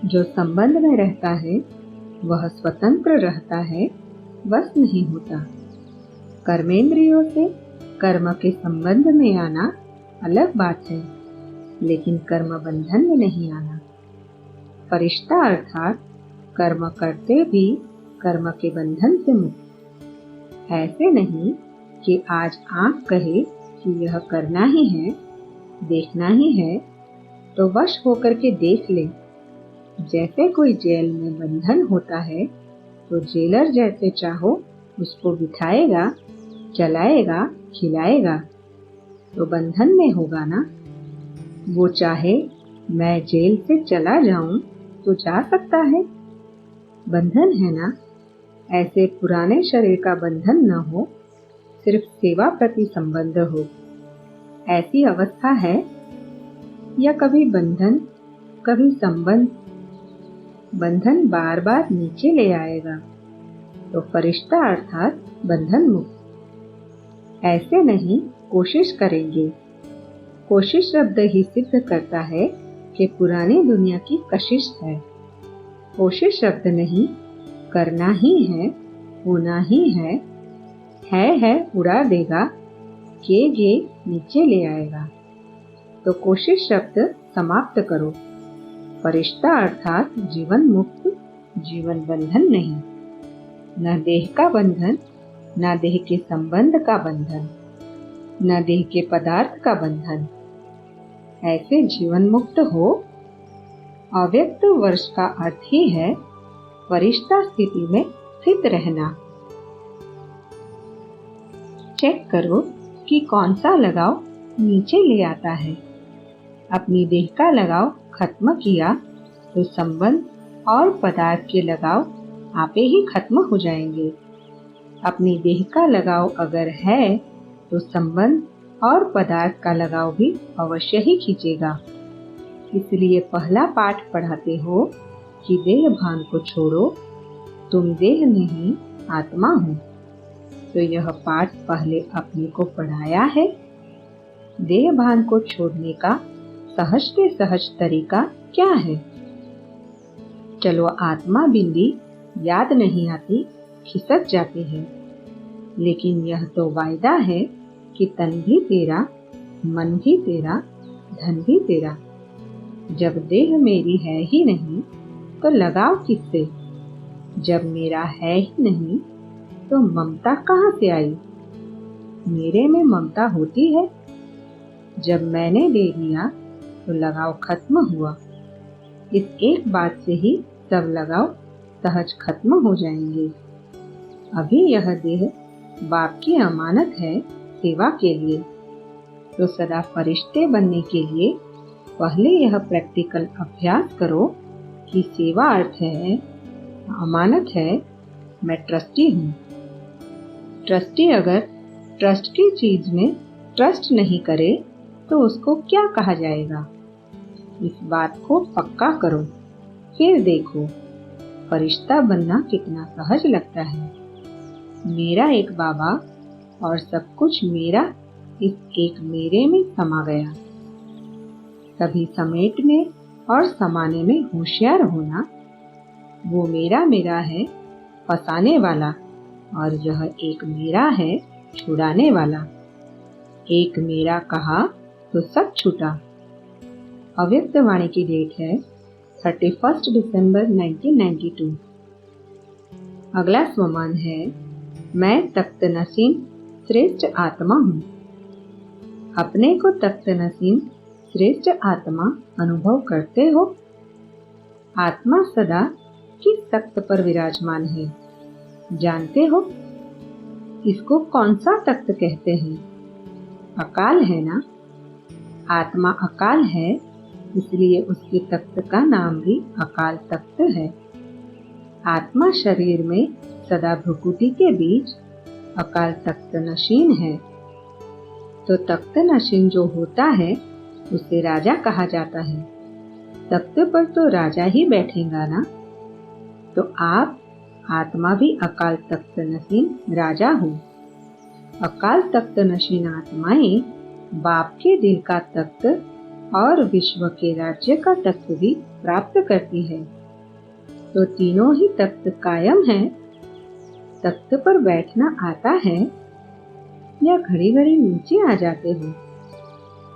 जो संबंध में रहता है वह स्वतंत्र रहता है, वश नहीं होता। कर्मेंद्रियों से कर्म के संबंध में आना अलग बात है, लेकिन कर्म बंधन में नहीं आना। फरिश्ता अर्थात कर्म करते भी कर्म के बंधन से मुक्त। ऐसे नहीं कि आज आंख कहे कि यह करना ही है, देखना ही है, तो वश होकर के देख ले। जैसे कोई जेल में बंधन होता है तो जेलर जैसे चाहो उसको बिठाएगा, चलाएगा, खिलाएगा, तो बंधन में होगा ना। वो चाहे मैं जेल से चला जाऊं तो जा सकता है, बंधन है ना। ऐसे पुराने शरीर का बंधन न हो, सिर्फ सेवा प्रति संबंध हो, ऐसी अवस्था है। या कभी बंधन कभी संबंध। बंधन बार बार नीचे ले आएगा, तो फरिश्ता अर्थात बंधन मुक्त। ऐसे नहीं, कोशिश करेंगे। कोशिश शब्द ही सिद्ध करता है कि पुरानी दुनिया की कशिश है। कोशिश शब्द नहीं, करना ही है, होना ही है उड़ा देगा, के नीचे ले आएगा। तो कोशिश शब्द समाप्त करो। फरिश्ता अर्थात जीवन मुक्त, जीवन बंधन नहीं। न देह का बंधन, न देह के संबंध का बंधन, न देह के पदार्थ का बंधन। ऐसे जीवन मुक्त हो। अव्यक्त वर्ष का अर्थ ही है फरिश्ता स्थिति में स्थित रहना। चेक करो कि कौन सा लगाव नीचे ले आता है। अपनी देह का लगाव खत्म किया तो संबंध और पदार्थ के लगाव आपे ही खत्म हो जाएंगे। अपनी देह का लगाव अगर है तो संबंध और पदार्थ का लगाव भी अवश्य ही खींचेगा। इसलिए पहला पाठ पढ़ाते हो कि देह भान को छोड़ो, तुम देह नहीं आत्मा हो। तो यह पाठ पहले अपने को पढ़ाया है। देह भान को छोड़ने का सहज से सहज तरीका क्या है? चलो, आत्मा बिंदी याद नहीं आती, खिसक जाती है, लेकिन यह तो वायदा है कि तन भी तेरा, मन भी तेरा, धन भी तेरा। जब देह मेरी है ही नहीं तो लगाव किससे? जब मेरा है ही नहीं तो ममता कहाँ से आई? मेरे में ममता होती है। जब मैंने दे दिया तो लगाव खत्म हुआ। इस एक बात से ही सब लगाव सहज खत्म हो जाएंगे। अभी यह देह बाप की अमानत है सेवा के लिए। तो सदा फरिश्ते बनने के लिए पहले यह प्रैक्टिकल अभ्यास करो कि सेवा अर्थ है, अमानत है, मैं ट्रस्टी हूँ। ट्रस्टी अगर ट्रस्ट की चीज में ट्रस्ट नहीं करे तो उसको क्या कहा जाएगा? इस बात को पक्का करो, फिर देखो फरिश्ता बनना कितना सहज लगता है। मेरा एक बाबा और सब कुछ मेरा इस एक मेरे में समा गया। सभी समेटने और समाने में होशियार होना। वो मेरा मेरा है फंसाने वाला, और यह एक मेरा है छुड़ाने वाला। एक मेरा कहा तो सब छूटा। अव्यक्त वाणी की डेट है 31 दिसंबर 1992। अगला स्वमान है, मैं तख्त नसीन श्रेष्ठ आत्मा हूँ। अपने को तख्त नसीन श्रेष्ठ आत्मा अनुभव करते हो? आत्मा सदा किस तख्त पर विराजमान है जानते हो? इसको कौन सा तख्त कहते हैं? अकाल है ना? आत्मा अकाल है, इसलिए उसके तख्त का नाम भी अकाल तख्त है। आत्मा शरीर में सदा भ्रुकुटी के बीच अकाल तख्त नशीन है। तो तख्त नशीन जो होता है उसे राजा कहा जाता है। तख्त पर तो राजा ही बैठेगा ना। तो आप आत्मा भी अकाल तख्त नशीन राजा हो। अकाल तख्त नशीन आत्माएं बाप के दिल का तख्त और विश्व के राज्य का तख्त भी प्राप्त करती है। तो तीनों ही तख्त कायम है। तख्त पर बैठना आता है या घड़ी घड़ी नीचे आ जाते हो?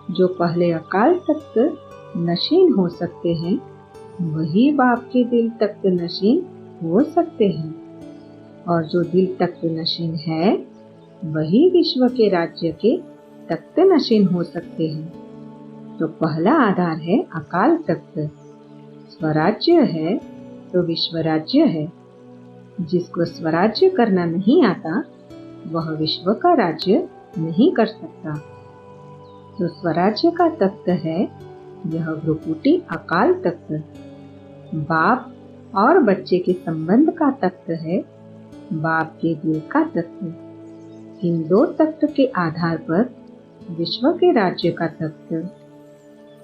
जो पहले अकाल तख्त नशीन हो सकते हैं वही बाप के दिल तख्त नशीन हो सकते हैं, और जो दिल तख्त नशीन है वही विश्व के राज्य के तख्त नशीन हो सकते हैं। तो पहला आधार है अकाल तख्त। स्वराज्य है तो विश्व राज्य है। जिसको स्वराज्य करना नहीं आता वह विश्व का राज्य नहीं कर सकता। तो स्वराज्य का तख्त है यह भ्रुकुटी अकाल तख्त। बाप और बच्चे के संबंध का तख्त है बाप के दिल का तख्त। इन दो तख्त के आधार पर विश्व के राज्य का तख्त।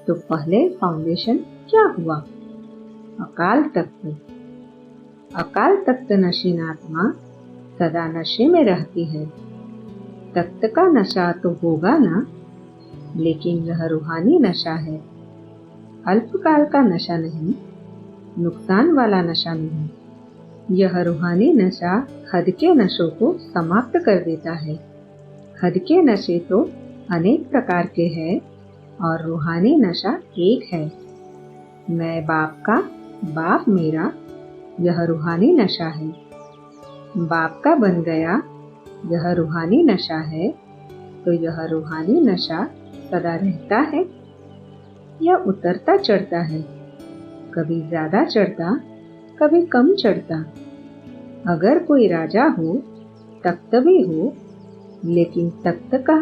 तो पहले फाउंडेशन क्या हुआ? अकाल तख्त। अकाल तख्त नशीन आत्मा सदा नशे में रहती है। तख्त का नशा तो होगा ना, लेकिन यह रूहानी नशा है। अल्पकाल का नशा नहीं, नुकसान वाला नशा नहीं। यह रूहानी नशा हद के नशों को समाप्त कर देता है। हद के नशे तो अनेक प्रकार के हैं और रूहानी नशा एक है। मैं बाप का, बाप मेरा, यह रूहानी नशा है। बाप का बन गया, यह रूहानी नशा है। तो यह रूहानी नशा सदा रहता है या उतरता चढ़ता है? कभी ज्यादा चढ़ता, कभी कम चढ़ता। अगर कोई राजा हो, तख्त भी हो, लेकिन तख्त का,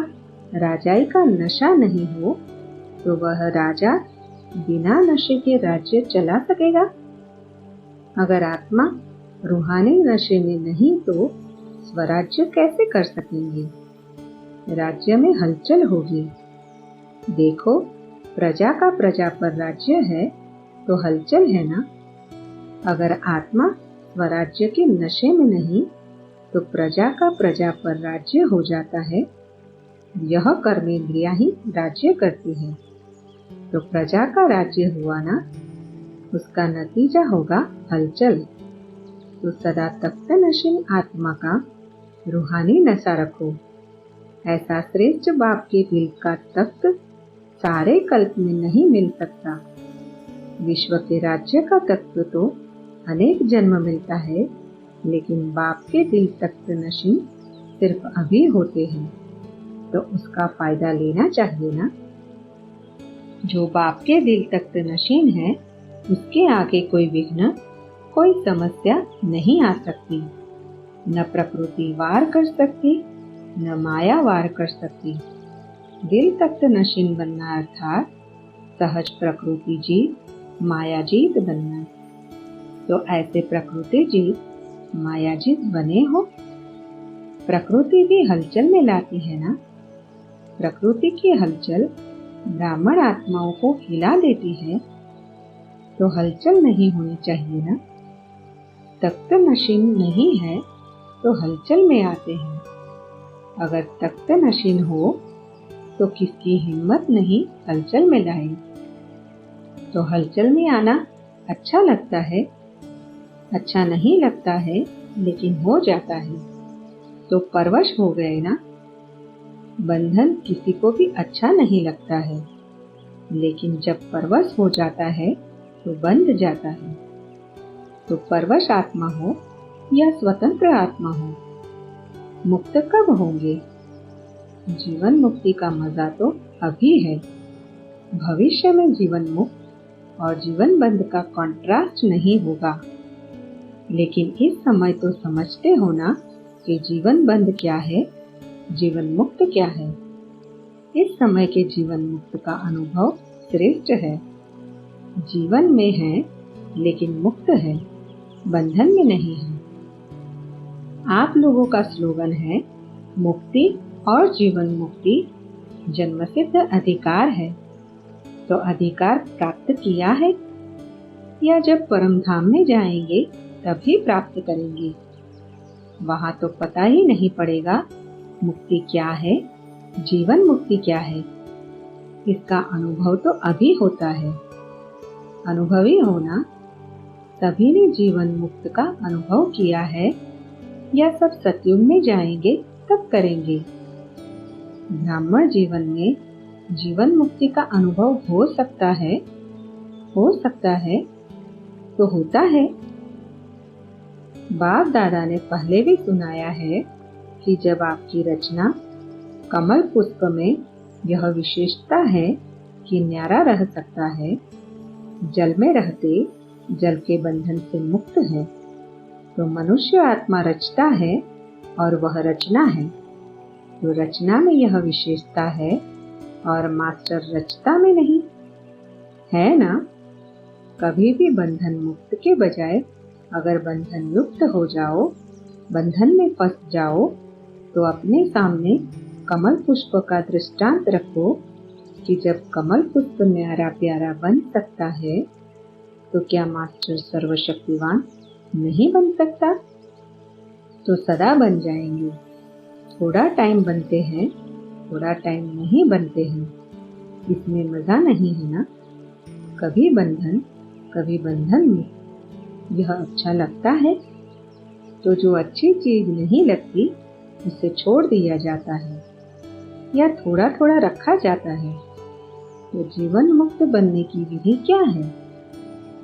राजाई का नशा नहीं हो, तो वह राजा बिना नशे के राज्य चला सकेगा? अगर आत्मा रूहानी नशे में नहीं तो स्वराज्य कैसे कर सकेंगे? राज्य में हलचल होगी। देखो, प्रजा का प्रजा पर राज्य है तो हलचल है ना। अगर आत्मा स्वराज्य के नशे में नहीं तो प्रजा का प्रजा पर राज्य हो जाता है। यह कर्मेंद्रियां ही राज्य करती है, तो प्रजा का राज्य हुआ ना, उसका नतीजा होगा हलचल। तो सदा तख्त नशीन आत्मा का रूहानी नशा रखो। ऐसा श्रेष्ठ बाप के दिल का तख्त सारे कल्प में नहीं मिल सकता। विश्व के राज्य का तख्त तो अनेक जन्म मिलता है, लेकिन बाप के दिल तख्त नशीन सिर्फ अभी होते हैं, तो उसका फायदा लेना चाहिए ना। जो बाप के दिल तख्त नशीन है, उसके आगे कोई विघ्न, कोई समस्या नहीं आ सकती। न प्रकृति वार कर सकती, न माया वार कर सकती। दिल तख्त नशीन बनना अर्थात सहज प्रकृति जीत, माया जीत बनना। तो ऐसे प्रकृति जीत, माया जीत बने हो। प्रकृति भी हलचल में लाती है ना। प्रकृति की हलचल ब्राह्मण आत्माओं को हिला देती है, तो हलचल नहीं होनी चाहिए ना। तख्त नशीन नहीं है तो हलचल में आते हैं। अगर तख्त नशीन हो तो किसकी हिम्मत नहीं हलचल में लाए। तो हलचल में आना अच्छा लगता है, अच्छा नहीं लगता है, लेकिन हो जाता है तो परवश हो गए ना। बंधन किसी को भी अच्छा नहीं लगता है, लेकिन जब परवश हो जाता है तो बंध जाता है। तो परवश आत्मा हो या स्वतंत्र आत्मा हो, मुक्त कब होंगे? जीवन मुक्ति का मजा तो अभी है। भविष्य में जीवन मुक्त और जीवन बंद का कॉन्ट्रास्ट नहीं होगा। लेकिन इस समय तो समझते हो ना कि जीवन बंद क्या है, जीवन मुक्त क्या है। इस समय के जीवन मुक्त का अनुभव श्रेष्ठ है। जीवन में है लेकिन मुक्त है, बंधन में नहीं है। आप लोगों का स्लोगन है मुक्ति और जीवन मुक्ति जन्मसिद्ध अधिकार है। तो अधिकार प्राप्त किया है या जब परम धाम में जाएंगे तभी प्राप्त करेंगे? वहां तो पता ही नहीं पड़ेगा मुक्ति क्या है, जीवन मुक्ति क्या है। इसका अनुभव तो अभी होता है। अनुभवी होना, सभी ने जीवन मुक्त का अनुभव किया है या सब सतयुग में जाएंगे तब करेंगे? ब्राह्मण जीवन में जीवन मुक्ति का अनुभव हो सकता है, हो सकता है तो होता है। बाप दादा ने पहले भी सुनाया है कि जब आपकी रचना कमल पुष्प में यह विशेषता है कि न्यारा रह सकता है, जल में रहते जल के बंधन से मुक्त है, तो मनुष्य आत्मा रचता है और वह रचना है। तो रचना में यह विशेषता है और मास्टर रचता में नहीं है ना। कभी भी बंधन मुक्त के बजाय अगर बंधन युक्त हो जाओ, बंधन में फंस जाओ, तो अपने सामने कमल पुष्प का दृष्टांत रखो कि जब कमल पुष्प न्यारा प्यारा बन सकता है, तो क्या मास्टर सर्वशक्तिवान नहीं बन सकता? तो सदा बन जाएंगे। थोड़ा टाइम बनते हैं, थोड़ा टाइम नहीं बनते हैं, इसमें मजा नहीं है ना। कभी बंधन, कभी बंधन में, यह अच्छा लगता है। तो जो अच्छी चीज नहीं लगती उसे छोड़ दिया जाता है या थोड़ा थोड़ा रखा जाता है। तो जीवन मुक्त बनने की विधि क्या है?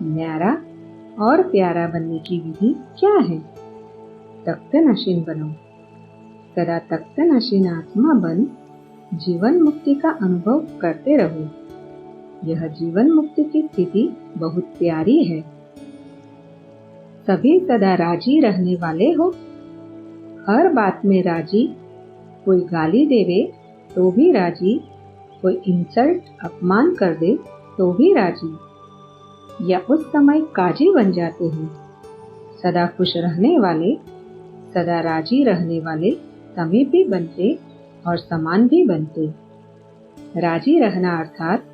न्यारा और प्यारा बनने की विधि क्या है? तख्त नशीन बनो। सदा तख्त नशीन आत्मा बन जीवन मुक्ति का अनुभव करते रहो। यह जीवन मुक्ति की स्थिति बहुत प्यारी है। सभी सदा राजी रहने वाले हो, हर बात में राजी। कोई गाली देवे तो भी राजी, कोई इंसल्ट अपमान कर दे तो भी राजी, या उस समय काजी बन जाते हैं। सदा खुश रहने वाले, सदा राजी रहने वाले समीप भी बनते और समान भी बनते। राजी रहना अर्थात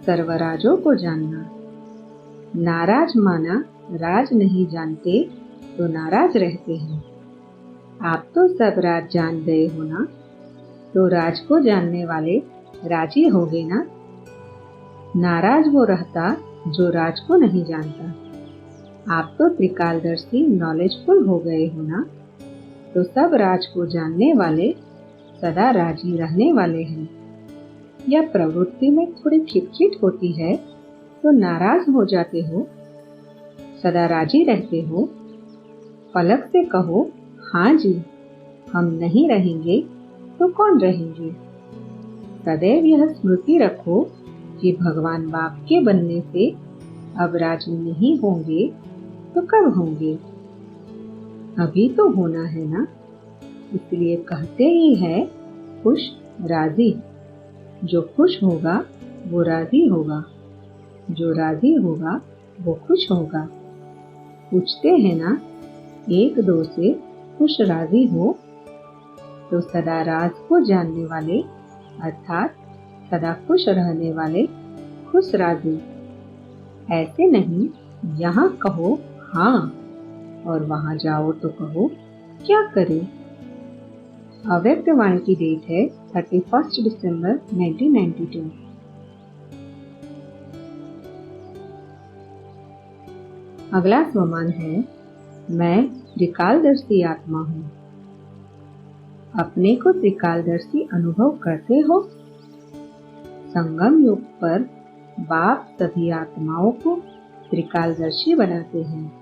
सर्वराजों को जानना। नाराज माना राज नहीं जानते तो नाराज रहते हैं। आप तो सब राज जान गए हो ना, तो राज को जानने वाले राजी हो गए ना। नाराज वो रहता जो राज को नहीं जानता। आप तो त्रिकालदर्शी नॉलेजफुल हो गए हो ना, तो सब राज को जानने वाले सदा राजी रहने वाले हैं। या प्रवृत्ति में थोड़ी खिटखिट होती है तो नाराज हो जाते हो, सदा राजी रहते हो। पलक से कहो हाँ जी, हम नहीं रहेंगे तो कौन रहेंगे। सदैव यह स्मृति रखो कि भगवान बाप के बनने से अब राजी नहीं होंगे तो कब होंगे। अभी तो होना है ना, इसलिए कहते ही है खुश राजी। जो खुश होगा वो राजी होगा, जो राजी होगा वो खुश होगा। पूछते हैं ना एक दो से खुश राजी हो, तो सदा राज को जानने वाले अर्थात सदा खुश रहने वाले खुश राजी। ऐसे नहीं यहाँ कहो हाँ और वहाँ जाओ तो कहो क्या करें। अव्यक्त वाणी की डेट है 31 दिसंबर 1992। अगला स्वमान है मैं त्रिकालदर्शी आत्मा हूँ। अपने को त्रिकालदर्शी अनुभव करते हो। संगम युग पर बाप सभी आत्माओं को त्रिकालदर्शी बनाते हैं,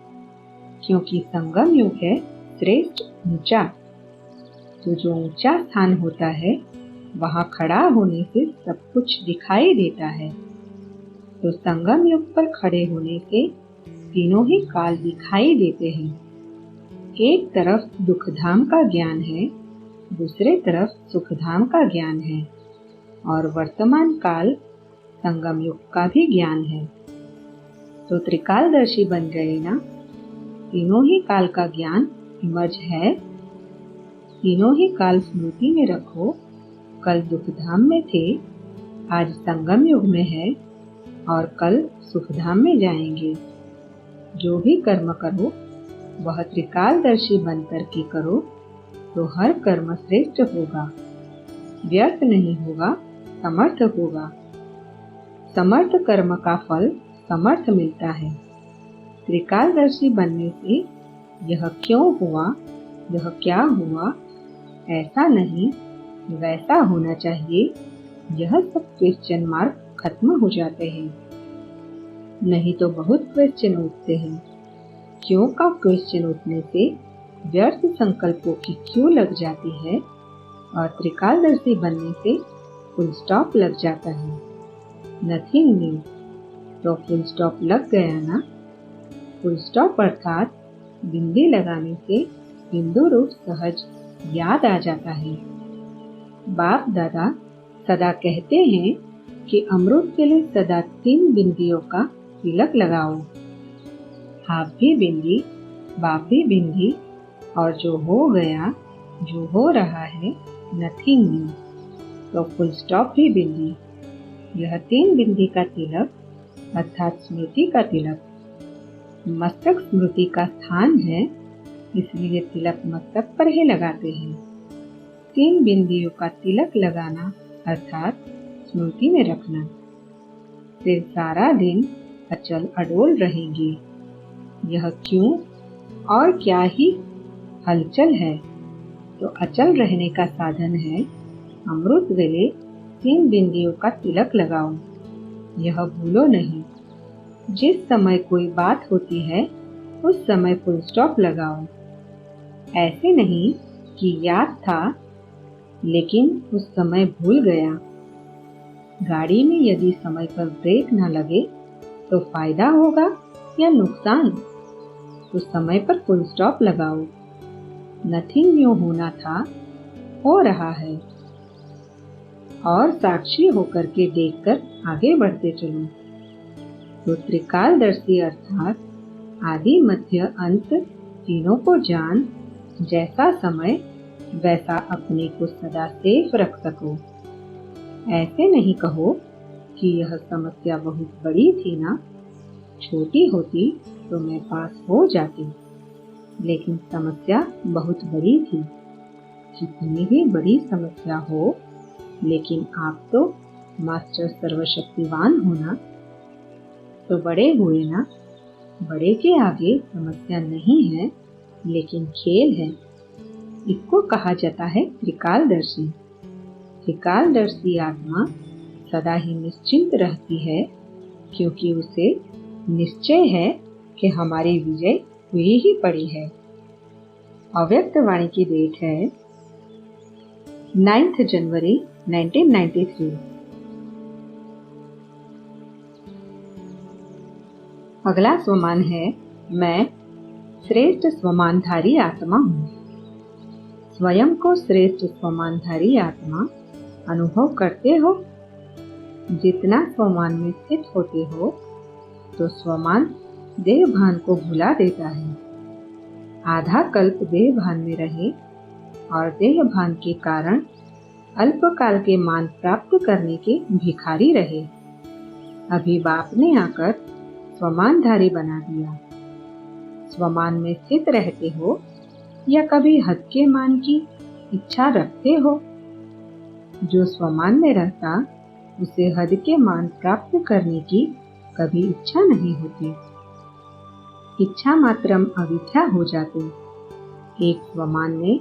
क्योंकि संगम युग है श्रेष्ठ ऊंचा। तो जो ऊंचा स्थान होता है वहां खड़ा होने से सब कुछ दिखाई देता है। तो संगम युग पर खड़े होने से तीनों ही काल दिखाई देते हैं। एक तरफ दुखधाम का ज्ञान है, दूसरे तरफ सुखधाम का ज्ञान है, और वर्तमान काल संगम युग का भी ज्ञान है। तो त्रिकालदर्शी बन गए ना। तीनों ही काल का ज्ञान इमर्ज है। तीनों ही काल स्मृति में रखो। कल दुखधाम में थे, आज संगम युग में है, और कल सुखधाम में जाएंगे। जो भी कर्म करो वह त्रिकालदर्शी बनकर के करो, तो हर कर्म श्रेष्ठ होगा, व्यर्थ नहीं होगा, समर्थ होगा। समर्थ कर्म का फल समर्थ मिलता है। त्रिकालदर्शी बनने से यह क्यों हुआ, यह क्या हुआ, ऐसा नहीं वैसा होना चाहिए, यह सब क्वेश्चन मार्क खत्म हो जाते हैं। नहीं तो बहुत क्वेश्चन उठते हैं। क्यों का क्वेश्चन उठने से व्यर्थ संकल्पों की क्यों लग जाती है, और त्रिकालदर्शी बनने से फुल स्टॉप लग जाता है। नथिंग न्यू, तो फुल स्टॉप लग गया ना। फुल स्टॉप अर्थात बिंदी लगाने से बिंदु रूप सहज याद आ जाता है। बाप दादा सदा कहते हैं कि अमृत के लिए सदा 3 बिंदियों का तिलक लगाओ। आप भी बिंदी, बाप भी बिंदी, और जो हो गया, जो हो रहा है, नथिंग न्यू, तो फुल स्टॉप भी बिंदी। यह 3 बिंदी का तिलक अर्थात स्मृति का तिलक। मस्तक स्मृति का स्थान है, इसलिए तिलक मस्तक पर ही लगाते हैं। 3 बिंदियों का तिलक लगाना अर्थात स्मृति में रखना। फिर सारा दिन अचल अडोल रहेंगे। यह क्यों और क्या ही हलचल है, तो अचल रहने का साधन है अमृत वेले 3 बिंदियों का तिलक लगाओ। यह भूलो नहीं। जिस समय कोई बात होती है उस समय फुल स्टॉप लगाओ। ऐसे नहीं कि याद था लेकिन उस समय भूल गया। गाड़ी में यदि समय पर ब्रेक न लगे तो फायदा होगा या नुकसान, तो समय पर फुल स्टॉप लगाओ। नथिंग न्यू होना था, हो रहा है, और साक्षी होकर के देखकर आगे बढ़ते चलो। तो त्रिकालदर्शी अर्थात आदि मध्य अंत तीनों को जान, जैसा समय वैसा अपने को सदा सेफ रख सको। ऐसे नहीं कहो कि यह समस्या बहुत बड़ी थी ना, छोटी होती तो मैं पास हो जाती, लेकिन समस्या बहुत बड़ी थी। जितनी भी बड़ी समस्या हो, लेकिन आप तो मास्टर सर्वशक्तिवान हो ना, तो बड़े हुए ना। बड़े के आगे समस्या नहीं है, लेकिन खेल है। इसको कहा जाता है त्रिकालदर्शी। त्रिकालदर्शी आत्मा सदा ही निश्चिंत रहती है, क्योंकि उसे निश्चय है कि हमारी विजय हुई ही पड़ी है। अव्यक्त वाणी की डेट है 9 जनवरी 1993। अगला स्वमान है, मैं श्रेष्ठ स्वमानधारी आत्मा हूँ। स्वयं को श्रेष्ठ स्वमानधारी आत्मा अनुभव करते हो। जितना स्वमान में स्थित होते हो, तो स्वमान देह भान को भुला देता है। आधा कल्प देह भान में रहे और देह भान के कारण अल्पकाल के मान प्राप्त करने के भिखारी रहे। अभी बाप ने आकर स्वमानधारी बना दिया। स्वमान में स्थित रहते हो या कभी हद के मान की इच्छा रखते हो? जो स्वमान में रहता, उसे हद के मान प्राप्त करने की कभी इच्छा नहीं होती। इच्छा मात्रम अविद्या हो जाती। एक स्वमान में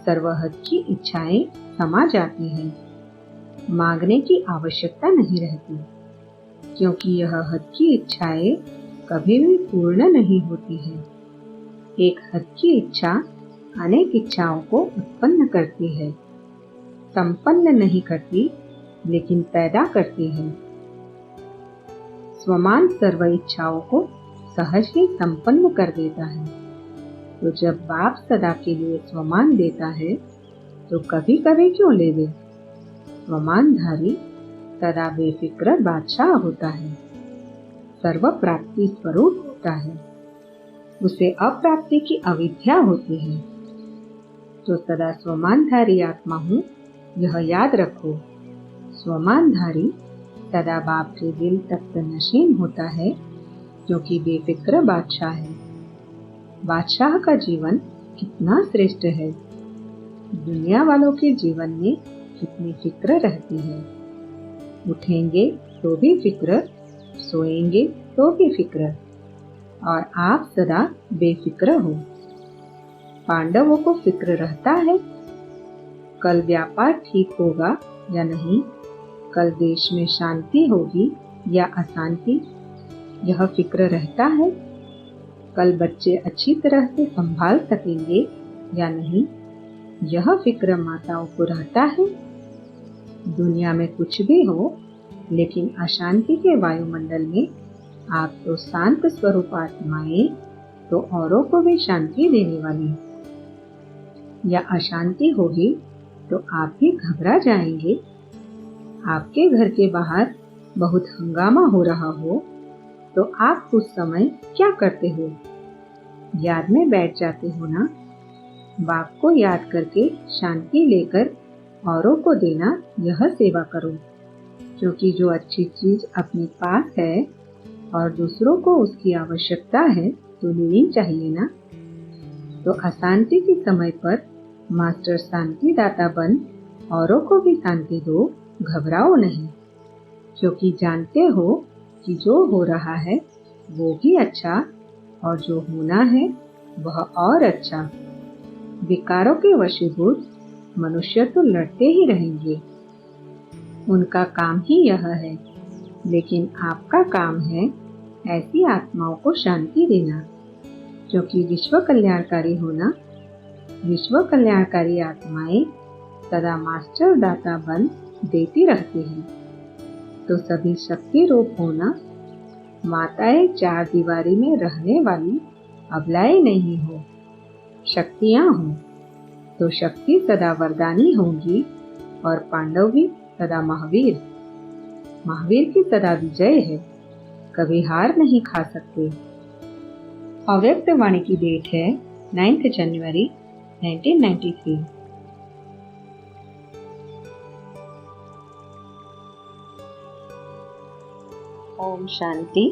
सर्वहद की इच्छाएं समा जाती हैं। मांगने की आवश्यकता नहीं रहती, क्योंकि यह हद की इच्छाएं कभी भी पूर्ण नहीं होती है। एक हद की इच्छा अनेक इच्छाओं को उत्पन्न करती है। संपन्न नहीं करती, लेकिन पैदा करती है। स्वमान सर्व इच्छाओं को सहज ही संपन्न कर देता है। तो जब बाप सदा के लिए स्वमान देता है, तो कभी कभी क्यों लेवे? स्वमानधारी सदा बेफिक्र बादशाह होता है, सर्व प्राप्ति स्वरूप होता है। उसे अप्राप्ति की अविद्या होती है। तो सदा स्वमानधारी आत्मा हूँ, यह याद रखो। स्वमानधारी सदा बाप के दिल तक नशीन होता है, क्योंकि बेफिक्र बादशाह है। बादशाह का जीवन कितना श्रेष्ठ है। दुनिया वालों के जीवन में कितनी फिक्र रहती है। उठेंगे तो भी फिक्र, सोएंगे तो भी फिक्र, और आप सदा बेफिक्र हो। पांडवों को फिक्र रहता है, कल व्यापार ठीक होगा या नहीं, कल देश में शांति होगी या अशांति, यह फिक्र रहता है। कल बच्चे अच्छी तरह से संभाल सकेंगे या नहीं, यह फिक्र माताओं को रहता है। दुनिया में कुछ भी हो, लेकिन अशांति के वायुमंडल में आप तो शांत स्वरूप आत्माएं, तो औरों को भी शांति देने वाली। या अशांति होगी तो आप भी घबरा जाएंगे। आपके घर के बाहर बहुत हंगामा हो रहा हो, तो आप उस समय क्या करते हो? याद में बैठ जाते हो ना। बाप को याद करके शांति लेकर औरों को देना, यह सेवा करो। क्योंकि जो अच्छी चीज अपने पास है और दूसरों को उसकी आवश्यकता है, तो लेनी चाहिए ना। तो अशांति के समय पर मास्टर शांति दाता बन औरों को भी शांति दो। घबराओ नहीं, क्योंकि जानते हो कि जो हो रहा है वो भी अच्छा, और जो होना है वह और अच्छा। विकारों के वशीभूत मनुष्य तो लड़ते ही रहेंगे, उनका काम ही यह है। लेकिन आपका काम है ऐसी आत्माओं को शांति देना, क्योंकि विश्व कल्याणकारी होना। विश्व कल्याणकारी आत्माएं सदा मास्टर दाता बन देती रहती हैं। तो सभी शक्ति रूप होना। माताएं चार दीवारी में रहने वाली अबलाएं नहीं हो, शक्तियां हो। तो शक्ति सदा वरदानी होंगी, और पांडव भी सदा महावीर। महावीर की सदा विजय है, कभी हार नहीं खा सकते। अव्यक्त वाणी की डेट है 9 जनवरी 1993। ओम शांति।